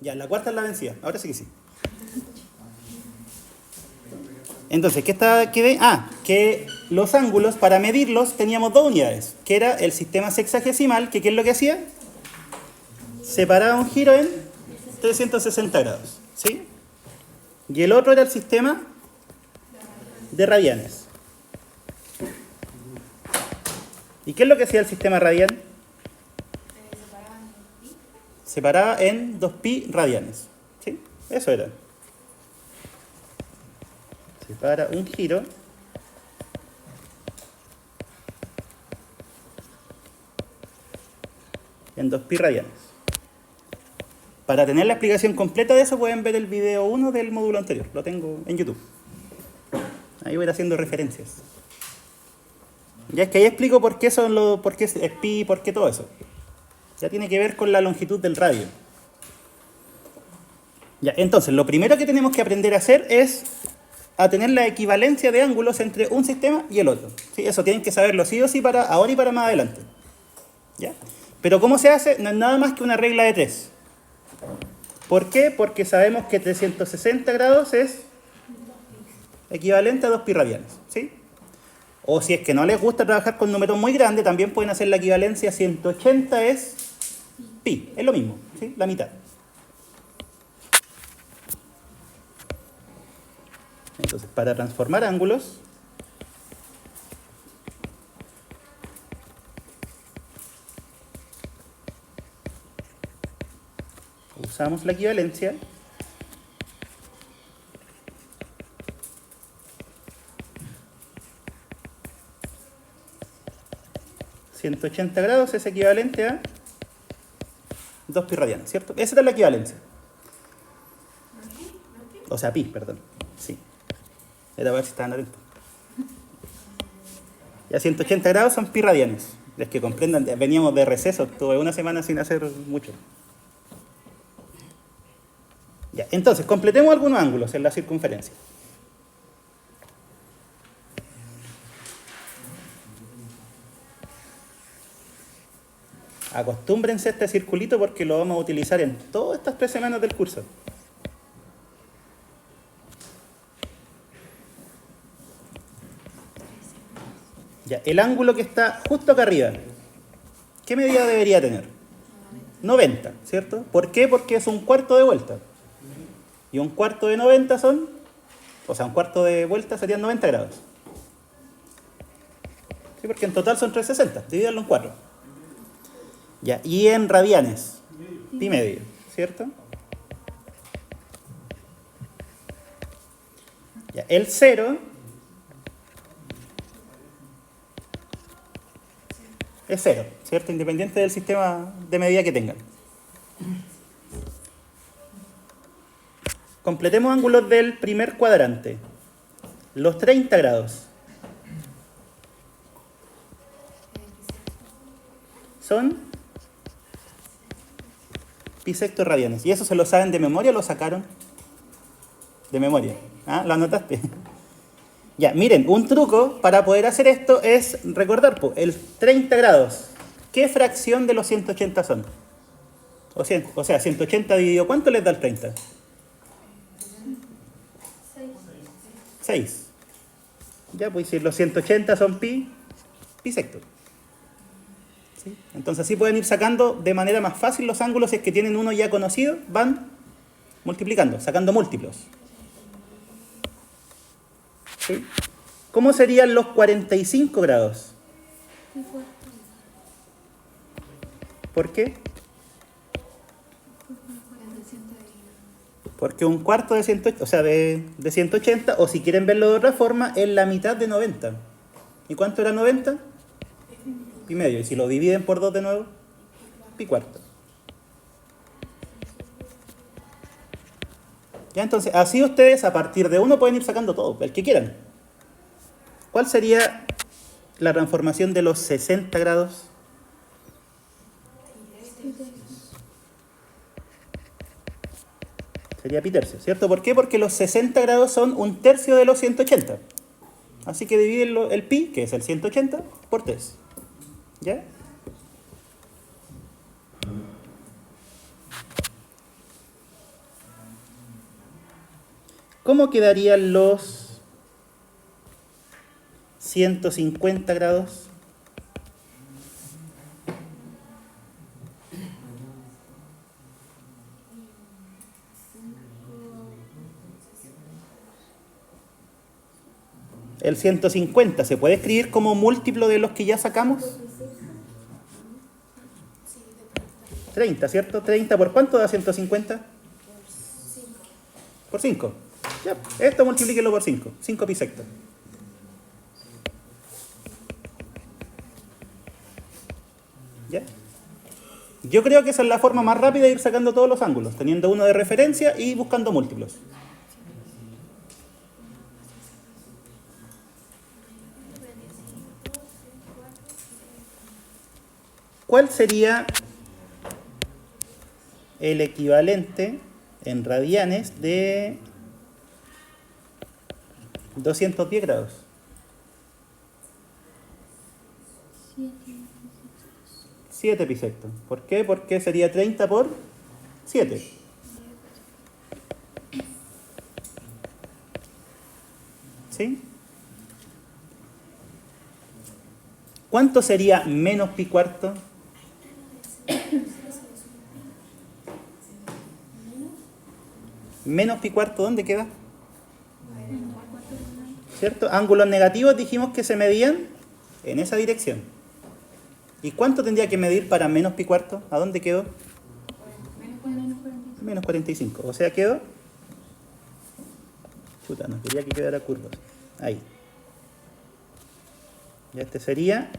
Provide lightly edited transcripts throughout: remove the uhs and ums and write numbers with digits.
Ya, la cuarta es la vencida. Ahora sí que sí. Entonces, ¿qué estaba? Que los ángulos, para medirlos, teníamos dos unidades. Que era el sistema sexagesimal, que ¿qué es lo que hacía? Separaba un giro en 360 grados. ¿Sí? Y el otro era el sistema de radianes. ¿Y qué es lo que hacía el sistema radian? Separaba en 2pi radianes. ¿Sí? Eso era. Separa un giro en 2pi radianes. Para tener la explicación completa de eso pueden ver el video 1 del módulo anterior. Lo tengo en YouTube. Ahí voy a ir haciendo referencias. Ya es que ahí explico por qué por qué es pi, por qué todo eso. Ya tiene que ver con la longitud del radio. Ya, entonces, lo primero que tenemos que aprender a hacer es a tener la equivalencia de ángulos entre un sistema y el otro. ¿Sí? Eso tienen que saberlo sí o sí para ahora y para más adelante. ¿Ya? Pero ¿cómo se hace? No es nada más que una regla de 3. ¿Por qué? Porque sabemos que 360 grados es equivalente a 2pi radianes. ¿Sí? O si es que no les gusta trabajar con números muy grandes, también pueden hacer la equivalencia. 180 es pi. Es lo mismo. ¿Sí? La mitad. Entonces, para transformar ángulos, usamos la equivalencia. ...180 grados es equivalente a 2pi radianes, ¿cierto? Esa es la equivalencia. O sea, pi, perdón. Sí. Era para ver si estaban atentos. Ya 180 grados son pi radianes. Les que comprendan, veníamos de receso, tuve una semana sin hacer mucho. Ya, entonces, completemos algunos ángulos en la circunferencia. Acostúmbrense a este circulito porque lo vamos a utilizar en todas estas 3 semanas del curso. Ya, el ángulo que está justo acá arriba, ¿qué medida debería tener? 90, ¿cierto? ¿Por qué? Porque es un cuarto de vuelta. Y un cuarto de 90 son, o sea, un cuarto de vuelta serían 90 grados. ¿Sí? Porque en total son 360, divídanlo en 4. Ya, y en radianes, pi medio, ¿cierto? Ya, el 0 es 0, ¿cierto? Independiente del sistema de medida que tengan. Completemos ángulos del primer cuadrante. Los 30 grados son bisectos radianes. ¿Y eso se lo saben de memoria o lo sacaron? De memoria. ¿Ah? ¿Lo anotaste? Ya, miren, un truco para poder hacer esto es recordar, el 30 grados. ¿Qué fracción de los 180 son? O sea, 180 dividido, ¿cuánto les da el 30? 6. Ya, pues si los 180 son pi secto. ¿Sí? Entonces así pueden ir sacando de manera más fácil los ángulos. Si es que tienen uno ya conocido, van multiplicando, sacando múltiplos. ¿Sí? ¿Cómo serían los 45 grados? ¿Por qué? Porque un cuarto de 180, o sea, de 180, o si quieren verlo de otra forma, es la mitad de 90. ¿Y cuánto era 90? Pi medio. Y si lo dividen por 2 de nuevo, pi cuarto. Ya, entonces, así ustedes a partir de uno pueden ir sacando todo, el que quieran. ¿Cuál sería la transformación de los 60 grados? Sería pi tercio, ¿cierto? ¿Por qué? Porque los 60 grados son un tercio de los 180. Así que dividen el pi, que es el 180, por 3. ¿Ya? ¿Cómo quedarían los 150 grados? El 150 ¿se puede escribir como múltiplo de los que ya sacamos? 30, ¿cierto? 30 ¿por cuánto da 150? Por 5. Ya, esto multiplíquelo por 5. 5 pi sexto. ¿Ya? Yo creo que esa es la forma más rápida de ir sacando todos los ángulos, teniendo uno de referencia y buscando múltiplos. ¿Cuál sería el equivalente en radianes de 210 grados? 7 pi sexto. ¿Por qué? Porque sería 30 por 7. ¿Sí? ¿Cuánto sería menos pi cuarto? Menos pi cuarto, ¿dónde queda? ¿Cierto? Ángulos negativos dijimos que se medían en esa dirección. ¿Y cuánto tendría que medir para menos pi cuarto? ¿A dónde quedó? Menos 45. O sea, quedó... Chuta, no quería que quedara curvos. Ahí. Y este sería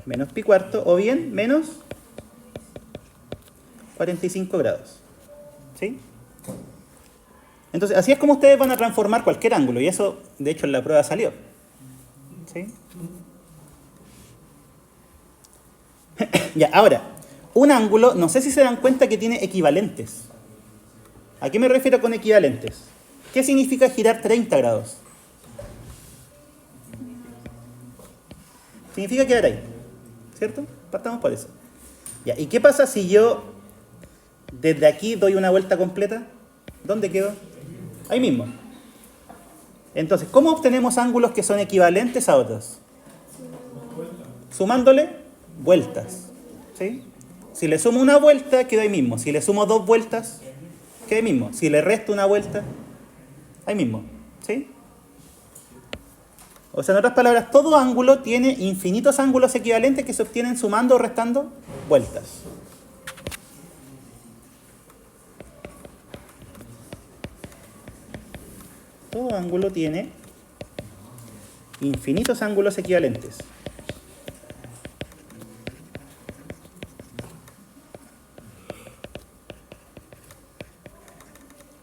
menos pi cuarto o bien menos 45 grados. ¿Sí? Entonces, así es como ustedes van a transformar cualquier ángulo. Y eso, de hecho, en la prueba salió. ¿Sí? Ya, ahora, un ángulo, no sé si se dan cuenta que tiene equivalentes. ¿A qué me refiero con equivalentes? ¿Qué significa girar 30 grados? Significa quedar ahí, ¿cierto? Partamos por eso. Ya, ¿y qué pasa si yo desde aquí doy una vuelta completa? ¿Dónde quedo? Ahí mismo. Entonces, ¿cómo obtenemos ángulos que son equivalentes a otros? Sumándole vueltas. ¿Sí? Si le sumo una vuelta, quedo ahí mismo. Si le sumo 2 vueltas, quedo ahí mismo. Si le resto una vuelta, ahí mismo. ¿Sí? O sea, en otras palabras, todo ángulo tiene infinitos ángulos equivalentes que se obtienen sumando o restando vueltas. Todo ángulo tiene infinitos ángulos equivalentes.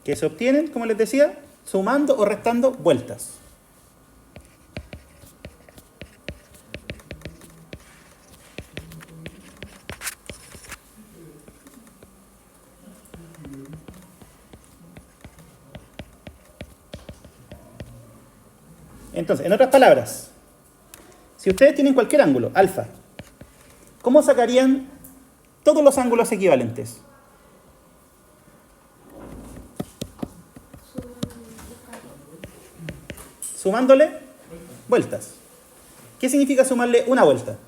Que se obtienen, como les decía, sumando o restando vueltas. Entonces, en otras palabras, si ustedes tienen cualquier ángulo, alfa, ¿cómo sacarían todos los ángulos equivalentes? Sumándole vueltas. ¿Qué significa sumarle una vuelta?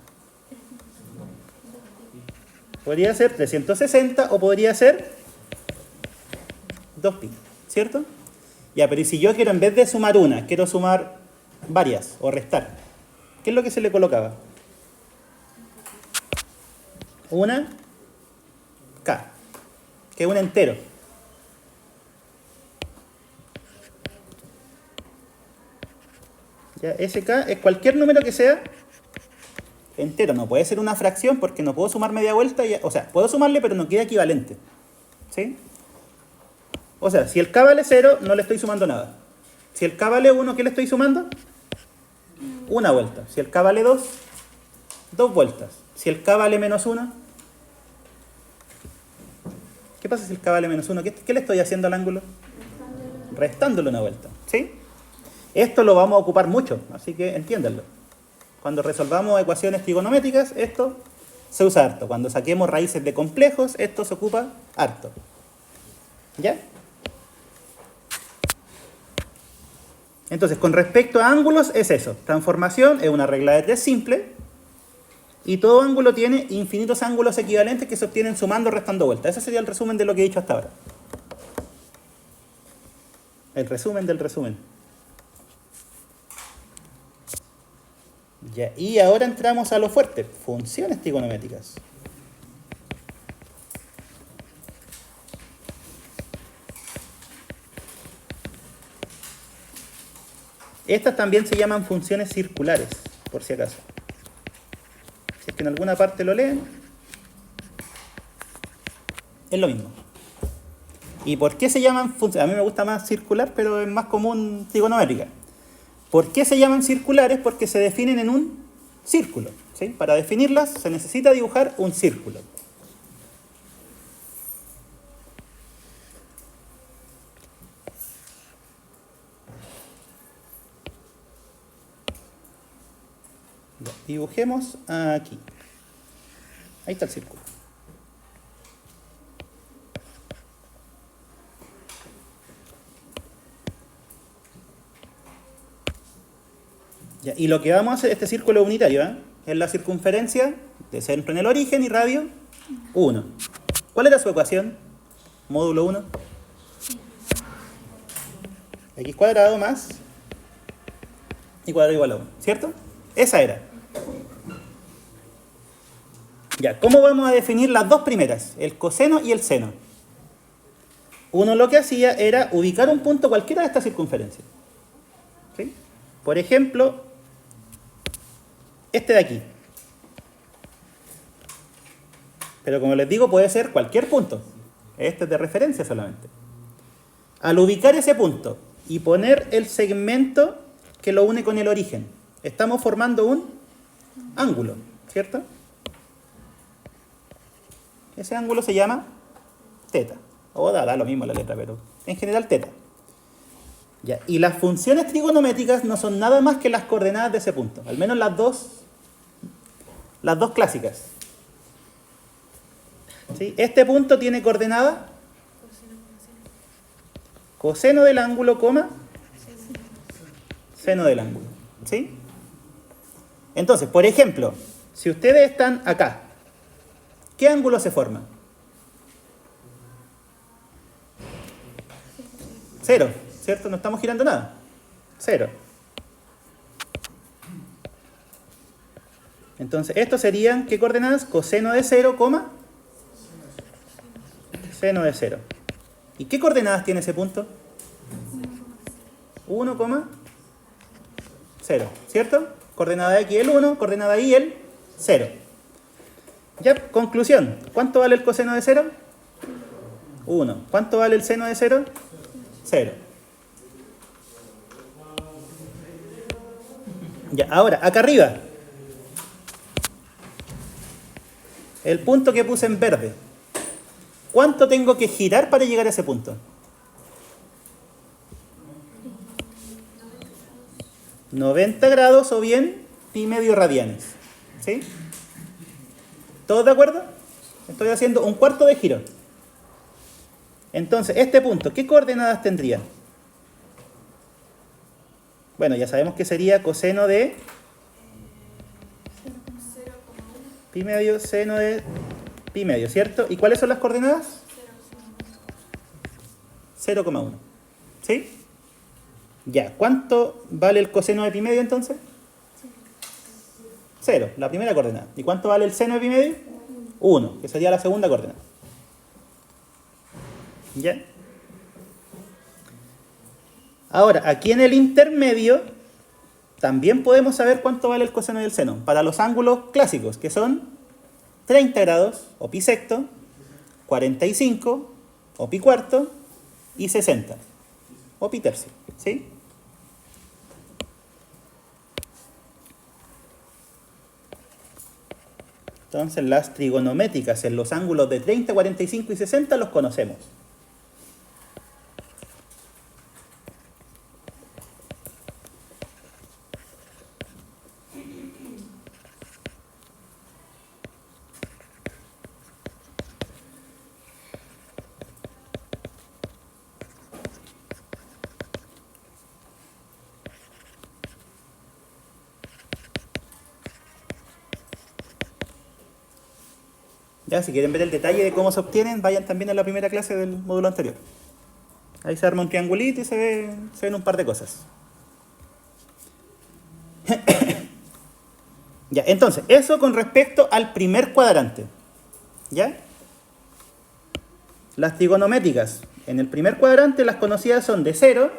Podría ser 360 o podría ser 2pi, ¿cierto? Ya, pero ¿y si yo quiero, en vez de sumar una, quiero sumar varias o restar? ¿Qué es lo que se le colocaba? Una k, que es un entero. Ya, sk es cualquier número que sea entero, no puede ser una fracción porque no puedo sumar media vuelta, o sea, puedo sumarle pero no queda equivalente. ¿Sí? O sea, si el k vale 0, no le estoy sumando nada. Si el k vale 1, ¿qué le estoy sumando? Una vuelta. Si el k vale 2, 2 vueltas. Si el k vale menos 1, ¿qué pasa si el k vale menos 1? ¿Qué le estoy haciendo al ángulo? Restándole una vuelta. ¿Sí? Esto lo vamos a ocupar mucho, así que entiéndanlo. Cuando resolvamos ecuaciones trigonométricas, esto se usa harto. Cuando saquemos raíces de complejos, esto se ocupa harto. ¿Ya? Entonces, con respecto a ángulos, es eso. Transformación es una regla de tres simple. Y todo ángulo tiene infinitos ángulos equivalentes que se obtienen sumando o restando vueltas. Ese sería el resumen de lo que he dicho hasta ahora. El resumen del resumen. Ya, y ahora entramos a lo fuerte. Funciones trigonométricas. Estas también se llaman funciones circulares, por si acaso. Si es que en alguna parte lo leen, es lo mismo. ¿Y por qué se llaman funciones? A mí me gusta más circular, pero es más común trigonométrica. ¿Por qué se llaman circulares? Porque se definen en un círculo, ¿sí? Para definirlas se necesita dibujar un círculo. Ya, dibujemos aquí. Ahí está el círculo. Ya, y lo que vamos a hacer, este círculo es unitario, ¿eh? Es la circunferencia de centro en el origen y radio 1. ¿Cuál era su ecuación? Módulo 1. X cuadrado más y cuadrado igual a 1, ¿cierto? Esa era. Ya, ¿cómo vamos a definir las dos primeras? El coseno y el seno. Uno lo que hacía era ubicar un punto cualquiera de estas circunferencias. ¿Sí? Por ejemplo, este de aquí. Pero como les digo, puede ser cualquier punto. Este es de referencia solamente. Al ubicar ese punto y poner el segmento que lo une con el origen, estamos formando un ángulo, ¿cierto? Ese ángulo se llama teta. O da lo mismo la letra, pero en general teta. Ya. Y las funciones trigonométricas no son nada más que las coordenadas de ese punto. Al menos las dos clásicas. ¿Sí? Este punto tiene coordenada coseno del ángulo, coma, seno del ángulo. ¿Sí? Entonces, por ejemplo, si ustedes están acá, ¿qué ángulo se forma? Cero, ¿cierto? No estamos girando nada. Cero. Entonces, estos serían, ¿qué coordenadas? Coseno de 0, coma, seno de 0. ¿Y qué coordenadas tiene ese punto? 1, 0, ¿cierto? Coordenada X el 1, coordenada Y el 0. Ya, conclusión. ¿Cuánto vale el coseno de 0? 1. ¿Cuánto vale el seno de 0? 0. Ya, ahora, acá arriba. El punto que puse en verde. ¿Cuánto tengo que girar para llegar a ese punto? 90 grados o bien pi medio radianes. ¿Sí? ¿Todos de acuerdo? Estoy haciendo un cuarto de giro. Entonces, este punto, ¿qué coordenadas tendría? Bueno, ya sabemos que sería coseno de pi medio, seno de pi medio, ¿cierto? ¿Y cuáles son las coordenadas? 0,1. ¿Sí? Ya, ¿cuánto vale el coseno de pi medio entonces? 0, la primera coordenada. ¿Y cuánto vale el seno de pi medio? 1, que sería la segunda coordenada. ¿Ya? Ahora, aquí en el intermedio también podemos saber cuánto vale el coseno y el seno para los ángulos clásicos, que son 30 grados o pi sexto, 45 o pi cuarto y 60 o pi tercio. ¿Sí? Entonces las trigonométricas en los ángulos de 30, 45 y 60 los conocemos. Ya, si quieren ver el detalle de cómo se obtienen, vayan también a la primera clase del módulo anterior. Ahí se arma un triangulito y se ven un par de cosas. Ya, entonces, eso con respecto al primer cuadrante. ¿Ya? Las trigonométricas en el primer cuadrante, las conocidas son de 0,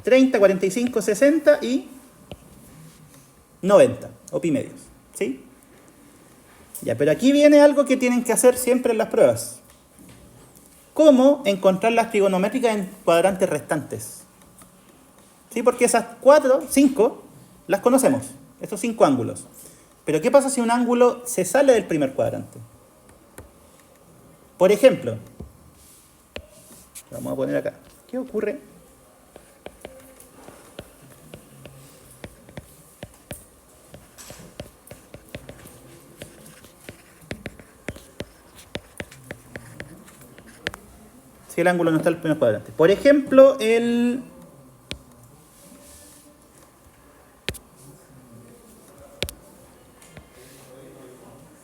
30, 45, 60 y 90, o pi medios. ¿Sí? Ya, pero aquí viene algo que tienen que hacer siempre en las pruebas. ¿Cómo encontrar las trigonométricas en cuadrantes restantes? ¿Sí? Porque esas 5 las conocemos, estos 5 ángulos. Pero ¿qué pasa si un ángulo se sale del primer cuadrante? Por ejemplo, vamos a poner acá. ¿Qué ocurre? Si el ángulo no está en el primer cuadrante. Por ejemplo,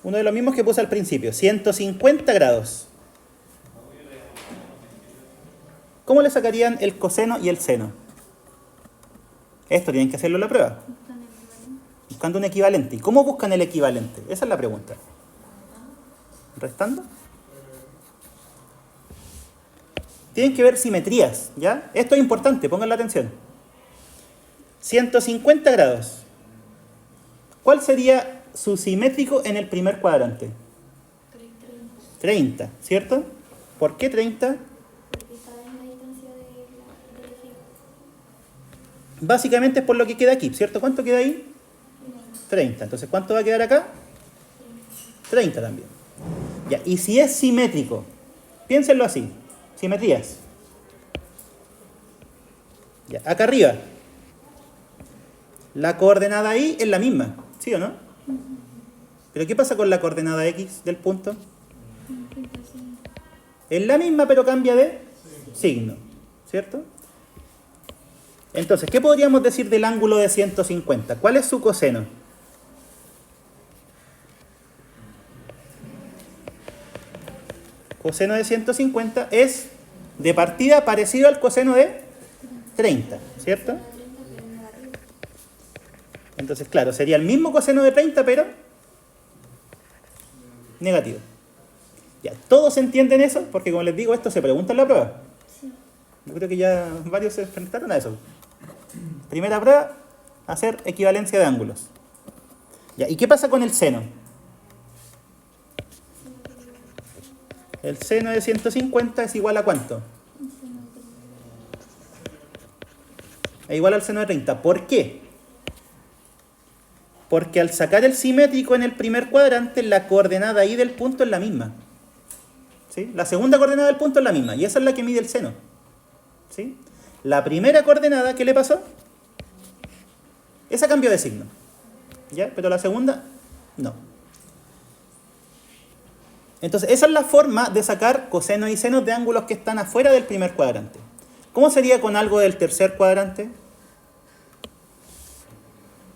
uno de los mismos que puse al principio, 150 grados. ¿Cómo le sacarían el coseno y el seno? Esto tienen que hacerlo en la prueba. Buscando un equivalente. ¿Y cómo buscan el equivalente? Esa es la pregunta. ¿Restando? Tienen que ver simetrías, ¿ya? Esto es importante, pongan la atención. 150 grados. ¿Cuál sería su simétrico en el primer cuadrante? 30, ¿cierto? ¿Por qué 30? Porque está en la distancia del eje. Básicamente es por lo que queda aquí, ¿cierto? ¿Cuánto queda ahí? 30. Entonces, ¿cuánto va a quedar acá? 30 también. Ya, y si es simétrico, piénsenlo así. Simetrías. Ya, acá arriba. La coordenada ahí es la misma, ¿sí o no? ¿Pero qué pasa con la coordenada X del punto? Es la misma, pero cambia de signo, ¿cierto? Entonces, ¿qué podríamos decir del ángulo de 150? ¿Cuál es su coseno? Coseno de 150 es de partida parecido al coseno de 30, ¿cierto? Entonces, claro, sería el mismo coseno de 30, pero negativo. Ya, ¿todos entienden eso? Porque como les digo, esto se pregunta en la prueba. Sí. Yo creo que ya varios se enfrentaron a eso. Primera prueba, hacer equivalencia de ángulos. Ya, ¿y qué pasa con el seno? El seno de 150 es igual a ¿cuánto? Es igual al seno de 30. ¿Por qué? Porque al sacar el simétrico en el primer cuadrante, la coordenada ahí del punto es la misma. ¿Sí? La segunda coordenada del punto es la misma, y esa es la que mide el seno. ¿Sí? La primera coordenada, ¿qué le pasó? Esa cambió de signo. ¿Ya? Pero la segunda, no. Entonces, esa es la forma de sacar cosenos y senos de ángulos que están afuera del primer cuadrante. ¿Cómo sería con algo del tercer cuadrante?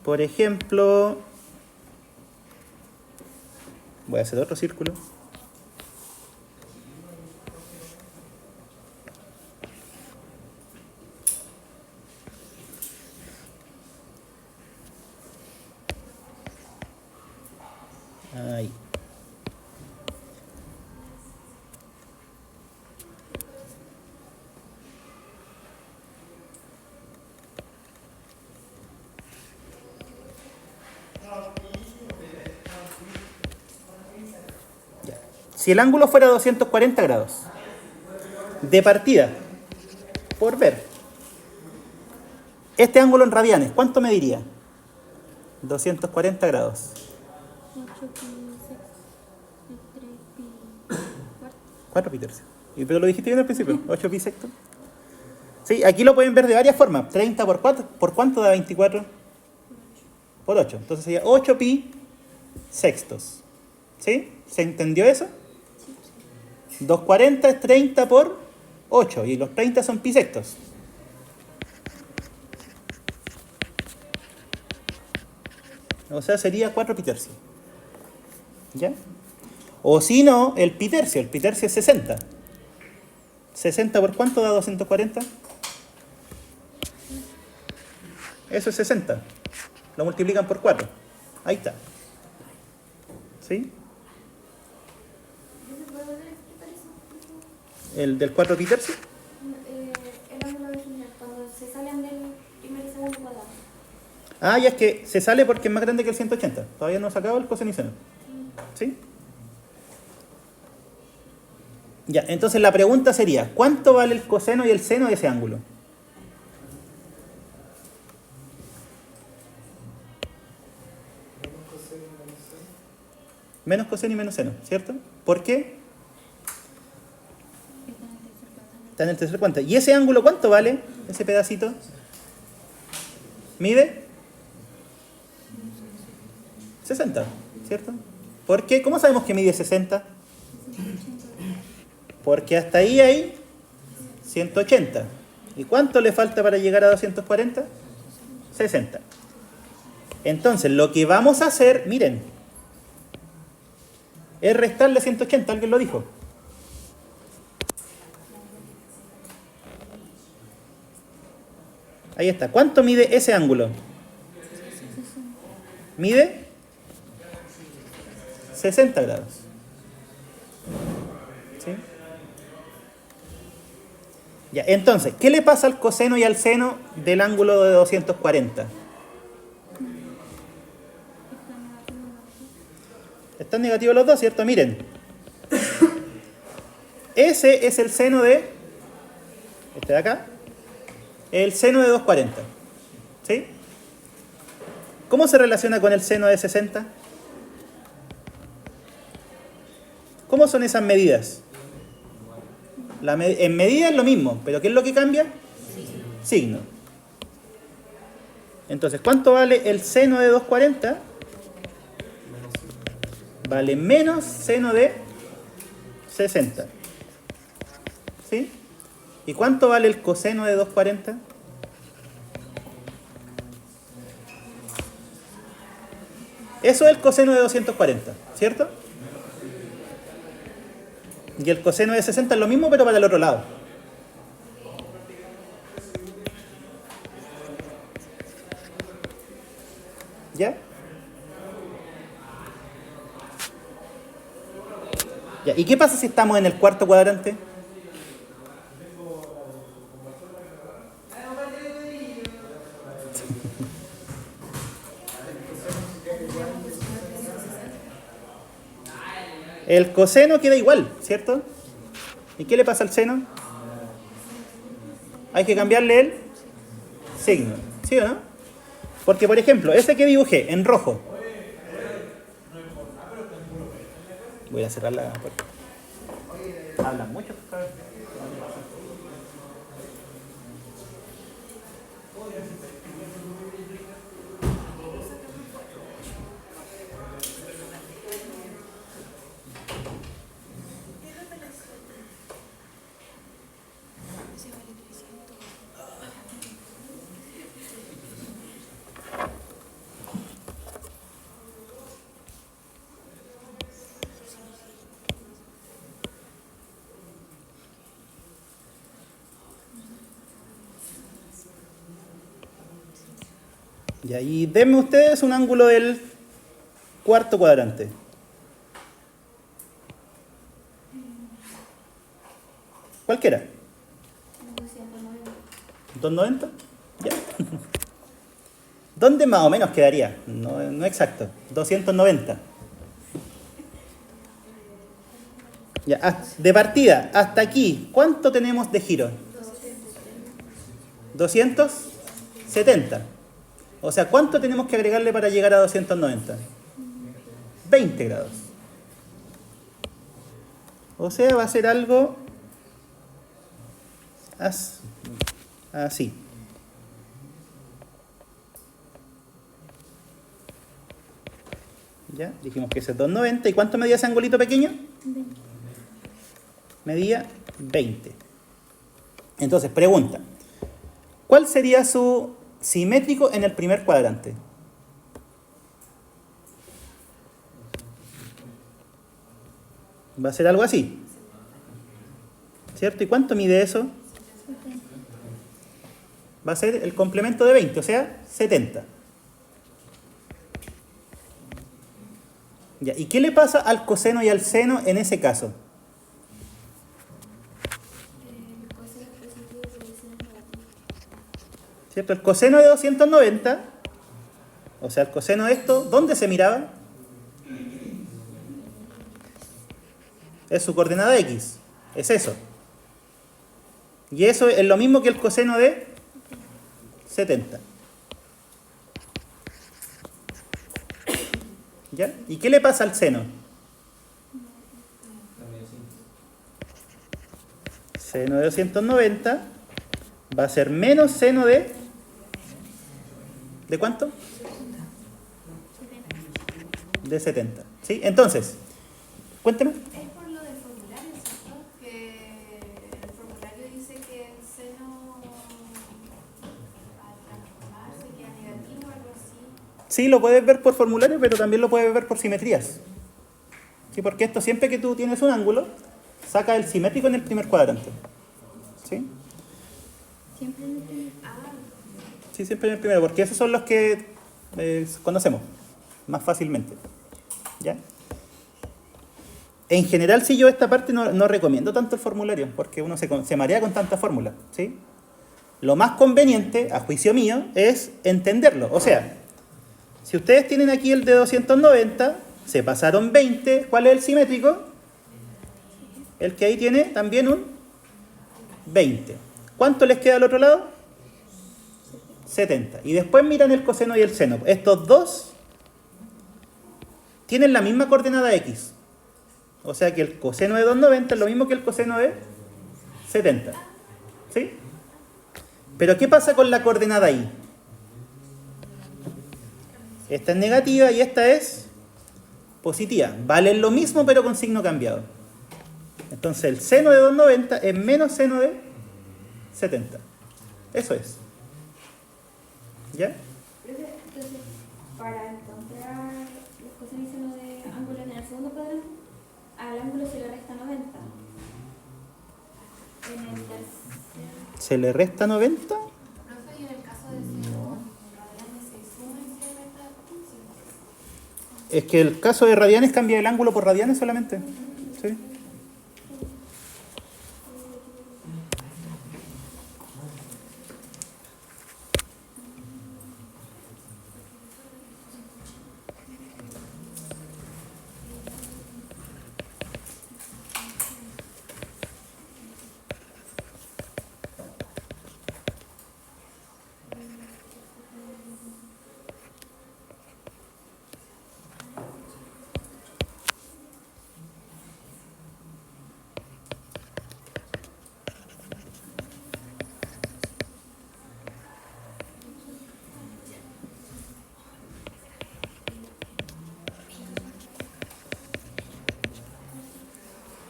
Por ejemplo, voy a hacer otro círculo. Ahí. Ya. Si el ángulo fuera 240 grados, de partida, por ver, este ángulo en radianes, ¿cuánto mediría? 240 grados. 8 pi sexto y 3 pi cuarto. 4 pi tercio. Pero lo dijiste bien al principio, 8 pi sexto. Sí, aquí lo pueden ver de varias formas. 30 por 4, ¿por cuánto da 24? Por 8. Entonces sería 8 pi sextos. ¿Sí? ¿Se entendió eso? 240 es 30 por 8 y los 30 son pi sextos. O sea, sería 4 pi tercio. ¿Ya? O si no, el pi tercio. El pi tercio es 60. ¿60 por cuánto da 240? Eso es 60. Lo multiplican por 4. Ahí está. ¿Sí? ¿El del 4 pi tercio? El ángulo de final, cuando se salen del primer y segundo cuadrado. Ah, ya es que se sale porque es más grande que el 180. Todavía no he sacado el coseno y seno. ¿Sí? Ya, entonces la pregunta sería, ¿cuánto vale el coseno y el seno de ese ángulo? Menos coseno y menos seno, ¿cierto? ¿Por qué? Está en el tercer cuadrante. ¿Y ese ángulo cuánto vale? Ese pedacito. ¿Mide? 60, ¿cierto? ¿Por qué? ¿Cómo sabemos que mide 60? Porque hasta ahí hay 180. ¿Y cuánto le falta para llegar a 240? 60. Entonces, lo que vamos a hacer, miren, es restarle 180, alguien lo dijo. Ahí está. ¿Cuánto mide ese ángulo? Mide 60 grados. ¿Sí? Ya, entonces, ¿qué le pasa al coseno y al seno del ángulo de 240? Están negativos los dos, ¿cierto? Miren. Ese es el seno de... Este de acá. El seno de 240. ¿Sí? ¿Cómo se relaciona con el seno de 60? ¿Cómo son esas medidas? En medida es lo mismo, pero ¿qué es lo que cambia? Signo. Entonces, ¿cuánto vale el seno de 240? Vale menos seno de 60. ¿Sí? ¿Y cuánto vale el coseno de 240? Eso es el coseno de 240, ¿cierto? Y el coseno de 60 es lo mismo, pero para el otro lado. ¿Ya? Ya. ¿Y qué pasa si estamos en el cuarto cuadrante? El coseno queda igual, ¿cierto? ¿Y qué le pasa al seno? Hay que cambiarle el signo, ¿sí o no? Porque, por ejemplo, ese que dibujé en rojo. Voy a cerrar la puerta. Hablan mucho, ¿sabes? Y ahí denme ustedes un ángulo del cuarto cuadrante. Cualquiera. 290. Ya. ¿Dónde más o menos quedaría? No exacto. 290. Ya, de partida hasta aquí, ¿cuánto tenemos de giro? 270. O sea, ¿cuánto tenemos que agregarle para llegar a 290? 20 grados. O sea, va a ser algo así. ¿Ya? Dijimos que ese es 290. ¿Y cuánto medía ese angulito pequeño? 20. Medía 20. Entonces, pregunta. ¿Cuál sería su simétrico en el primer cuadrante? Va a ser algo así. ¿Cierto? ¿Y cuánto mide eso? Va a ser el complemento de 20, o sea, 70. Ya, ¿y qué le pasa al coseno y al seno en ese caso? El coseno es positivo y el seno es negativo. ¿Cierto? El coseno de 290, o sea, el coseno de esto, ¿dónde se miraba? Es su coordenada X, es eso. Y eso es lo mismo que el coseno de 70. ¿Ya? ¿Y qué le pasa al seno? Seno de 290 va a ser menos seno de... ¿De cuánto? 70. De 70. ¿Sí? Entonces, cuénteme. Es por lo del formulario, ¿cierto? Que el formulario dice que el seno al transformarse queda negativo o algo así. Sí, lo puedes ver por formulario, pero también lo puedes ver por simetrías. ¿Sí? Porque esto, siempre que tú tienes un ángulo, saca el simétrico en el primer cuadrante. ¿Sí? Siempre en el primer. Sí, siempre en el primero, porque esos son los que conocemos más fácilmente. ¿Ya? En general, si yo esta parte no recomiendo tanto el formulario, porque uno se marea con tanta fórmula. ¿Sí? Lo más conveniente, a juicio mío, es entenderlo. O sea, si ustedes tienen aquí el de 290, se pasaron 20, ¿cuál es el simétrico? El que ahí tiene también un 20. ¿Cuánto les queda al otro lado? 70. Y después miran el coseno y el seno. Estos dos tienen la misma coordenada X. O sea que el coseno de 290 es lo mismo que el coseno de 70. ¿Sí? Pero ¿qué pasa con la coordenada Y? Esta es negativa y esta es positiva. Valen lo mismo pero con signo cambiado. Entonces el seno de 290 es menos seno de 70. Eso es. ¿Ya? Entonces, para encontrar los cosenos y senos de ángulos en el segundo cuadrante, al ángulo se le resta 90. En el tercer. ¿Se le resta 90? Profe, y en el caso de seno radianes se suma y se resta 15. Es que el caso de radianes cambia el ángulo por radianes solamente. ¿Sí?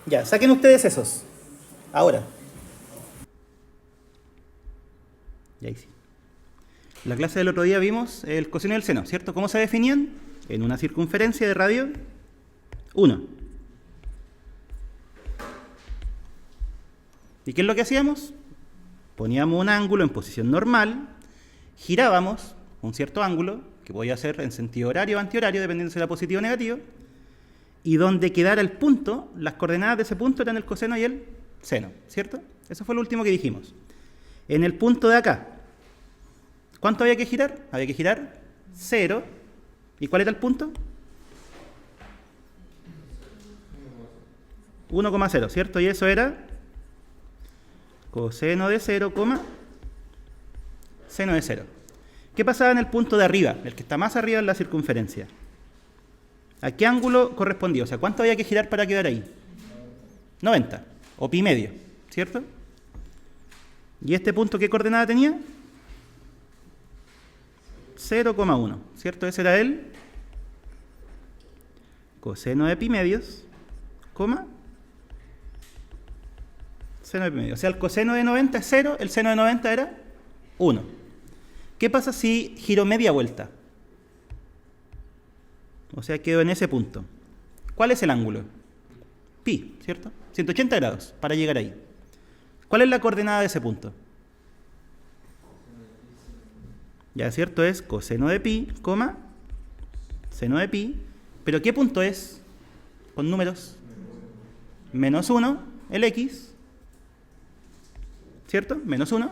Ya, saquen ustedes esos. Ahora. Y ahí sí. En la clase del otro día vimos el coseno y el seno, ¿cierto? ¿Cómo se definían? En una circunferencia de radio 1. ¿Y qué es lo que hacíamos? Poníamos un ángulo en posición normal, girábamos un cierto ángulo, que podía ser en sentido horario o antihorario, dependiendo si era positivo o negativo, y donde quedara el punto, las coordenadas de ese punto eran el coseno y el seno, ¿cierto? Eso fue lo último que dijimos. En el punto de acá, ¿cuánto había que girar? Había que girar 0. ¿Y cuál era el punto? 1,0, ¿cierto? Y eso era coseno de 0, seno de 0. ¿Qué pasaba en el punto de arriba? El que está más arriba en la circunferencia. ¿A qué ángulo correspondía? O sea, ¿cuánto había que girar para quedar ahí? 90, o pi medio, ¿cierto? ¿Y este punto qué coordenada tenía? 0,1, ¿cierto? Ese era el coseno de pi medios, seno de pi medios. O sea, el coseno de 90 es 0, el seno de 90 era 1. ¿Qué pasa si giro media vuelta? O sea, quedo en ese punto. ¿Cuál es el ángulo? pi, ¿cierto? 180 grados para llegar ahí. ¿Cuál es la coordenada de ese punto? Ya, ¿cierto? Es coseno de pi, coma, seno de pi. ¿Pero qué punto es? Con números. Menos 1, el x. ¿Cierto? Menos 1.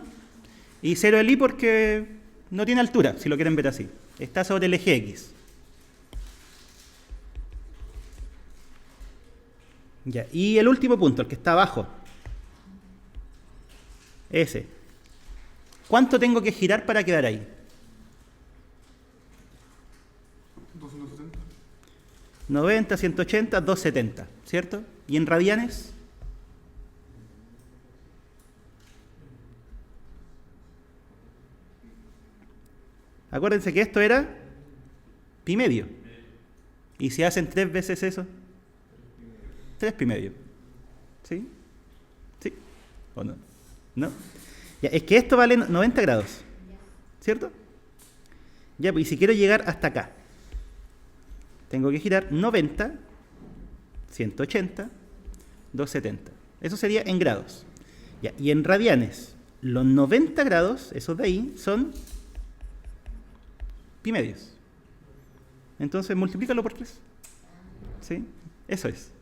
Y 0 el y porque no tiene altura, si lo quieren ver así. Está sobre el eje x. Ya. Y el último punto, el que está abajo. Ese. ¿Cuánto tengo que girar para quedar ahí? 270. 90, 180, 270, ¿cierto? ¿Y en radianes? Acuérdense que esto era pi medio. ¿Y si hacen 3 veces eso? 3 pi medio. ¿Sí? ¿Sí? ¿O no? ¿No? Ya, es que esto vale 90 grados. ¿Cierto? Ya, pues y si quiero llegar hasta acá, tengo que girar 90, 180, 270. Eso sería en grados. Ya, y en radianes, los 90 grados, esos de ahí, son pi medios. Entonces, multiplícalo por 3. ¿Sí? Eso es.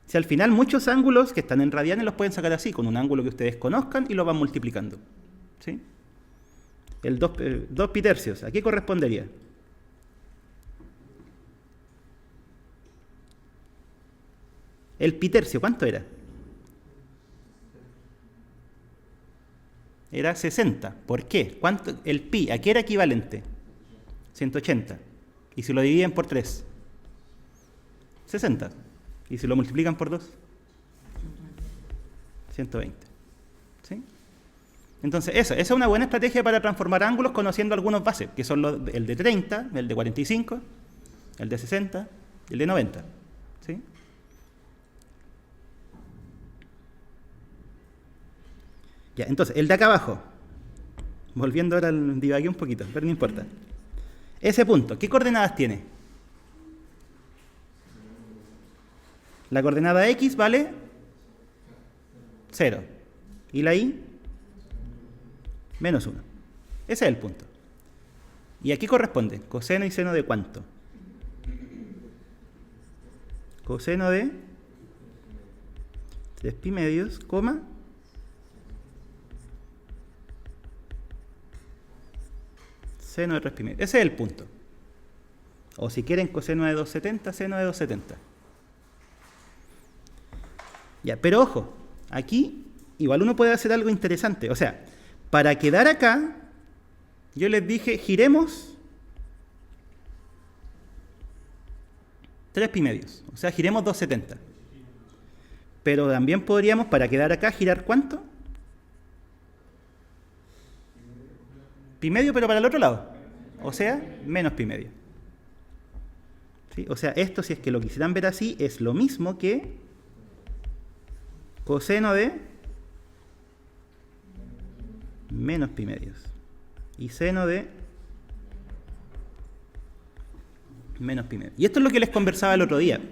Si al final muchos ángulos que están en radianes los pueden sacar así, con un ángulo que ustedes conozcan y lo van multiplicando. ¿Sí? El 2 pi tercios, ¿a qué correspondería? El pi tercio, ¿cuánto era? Era 60. ¿Por qué? ¿Cuánto? El pi, ¿a qué era equivalente? 180. ¿Y si lo dividen por 3? 60. ¿Y si lo multiplican por 2? 120. ¿Sí? Entonces, esa es una buena estrategia para transformar ángulos conociendo algunos bases, que son el de 30, el de 45, el de 60 y el de 90. ¿Sí? Ya, entonces, el de acá abajo, volviendo ahora al divagué un poquito, pero no importa. Ese punto, ¿qué coordenadas tiene? La coordenada x vale 0. ¿Y la y? Menos 1. Ese es el punto. ¿Y a qué corresponde? ¿Coseno y seno de cuánto? Coseno de 3 pi medios, coma, seno de 3 pi medios. Ese es el punto. O si quieren coseno de 270, seno de 270. Ya, pero ojo, aquí igual uno puede hacer algo interesante. O sea, para quedar acá, yo les dije, giremos 3 pi medios. O sea, giremos 270. Pero también podríamos, para quedar acá, girar ¿cuánto? Pi medio, pero para el otro lado. O sea, menos pi medio. ¿Sí? O sea, esto, si es que lo quisieran ver así, es lo mismo que coseno de menos pi medios. Y seno de menos pi medios. Y esto es lo que les conversaba el otro día.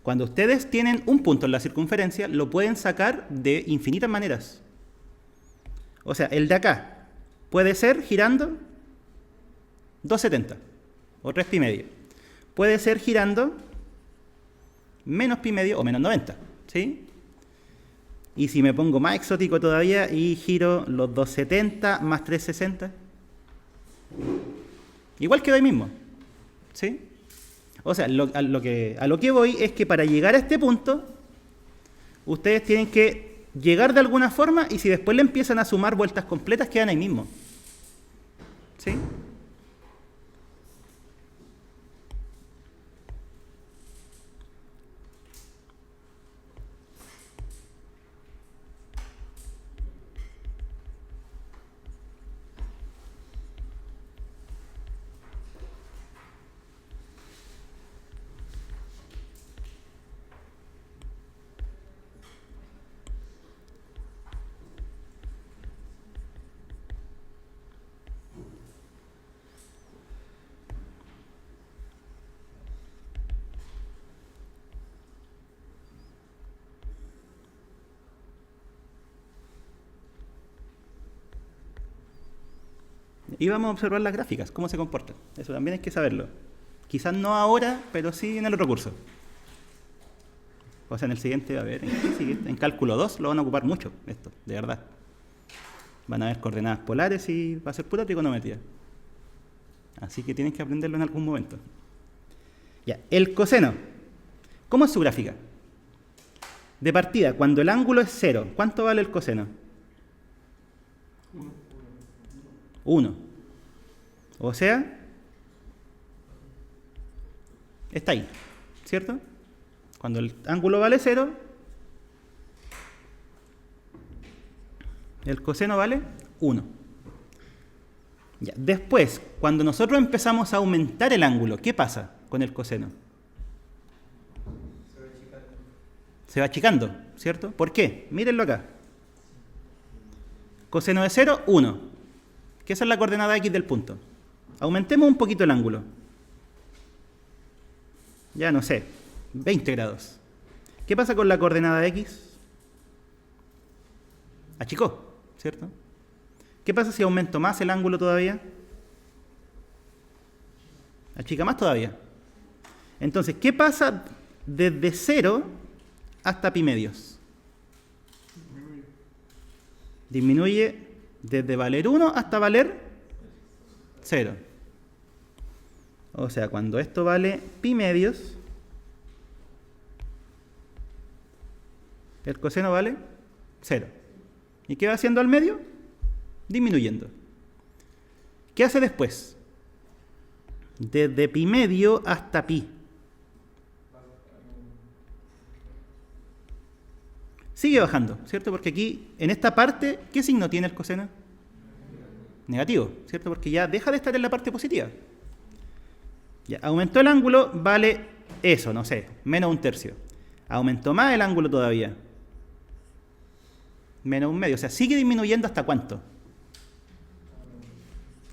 Cuando ustedes tienen un punto en la circunferencia, lo pueden sacar de infinitas maneras. O sea, el de acá puede ser girando 270 o 3 pi medio. Puede ser girando menos pi medio o menos 90. ¿Sí? Y si me pongo más exótico todavía y giro los 270 más 360, igual quedo ahí mismo. ¿Sí? O sea, a lo que voy es que para llegar a este punto, ustedes tienen que llegar de alguna forma y si después le empiezan a sumar vueltas completas, quedan ahí mismo. ¿Sí? Y vamos a observar las gráficas, cómo se comportan. Eso también hay que saberlo. Quizás no ahora, pero sí en el otro curso. O sea, en el siguiente, a ver, en cálculo 2 lo van a ocupar mucho, esto, de verdad. Van a haber coordenadas polares y va a ser pura trigonometría. Así que tienen que aprenderlo en algún momento. Ya, el coseno. ¿Cómo es su gráfica? De partida, cuando el ángulo es 0, ¿cuánto vale el coseno? 1. O sea, está ahí, ¿cierto? Cuando el ángulo vale 0, el coseno vale 1. Ya. Después, cuando nosotros empezamos a aumentar el ángulo, ¿qué pasa con el coseno? Se va achicando, ¿cierto? ¿Por qué? Mírenlo acá. Coseno de 0, 1. Que esa es la coordenada x del punto. Aumentemos un poquito el ángulo. Ya no sé, 20 grados. ¿Qué pasa con la coordenada x? Achicó, ¿cierto? ¿Qué pasa si aumento más el ángulo todavía? Achica más todavía. Entonces, ¿qué pasa desde 0 hasta pi medios? Disminuye desde valer 1 hasta valer 0. O sea, cuando esto vale pi medios, el coseno vale 0. ¿Y qué va haciendo al medio? Disminuyendo. ¿Qué hace después? Desde pi medio hasta pi. Sigue bajando, ¿cierto? Porque aquí, en esta parte, ¿qué signo tiene el coseno? Negativo, ¿cierto? Porque ya deja de estar en la parte positiva. Ya, aumentó el ángulo, vale eso, no sé, menos 1/3. Aumentó más el ángulo todavía. Menos 1/2. O sea, sigue disminuyendo ¿hasta cuánto?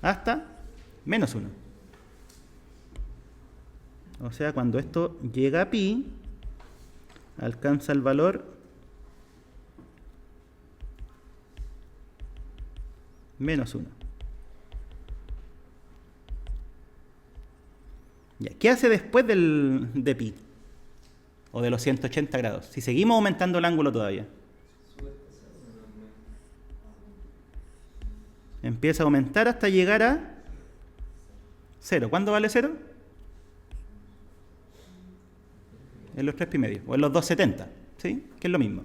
Hasta menos 1. O sea, cuando esto llega a pi, alcanza el valor menos 1. Ya, ¿qué hace después de pi? O de los 180 grados. Si seguimos aumentando el ángulo todavía. Empieza a aumentar hasta llegar a 0. ¿Cuándo vale 0? En los 3 pi medios. O en los 270. ¿Sí? Que es lo mismo.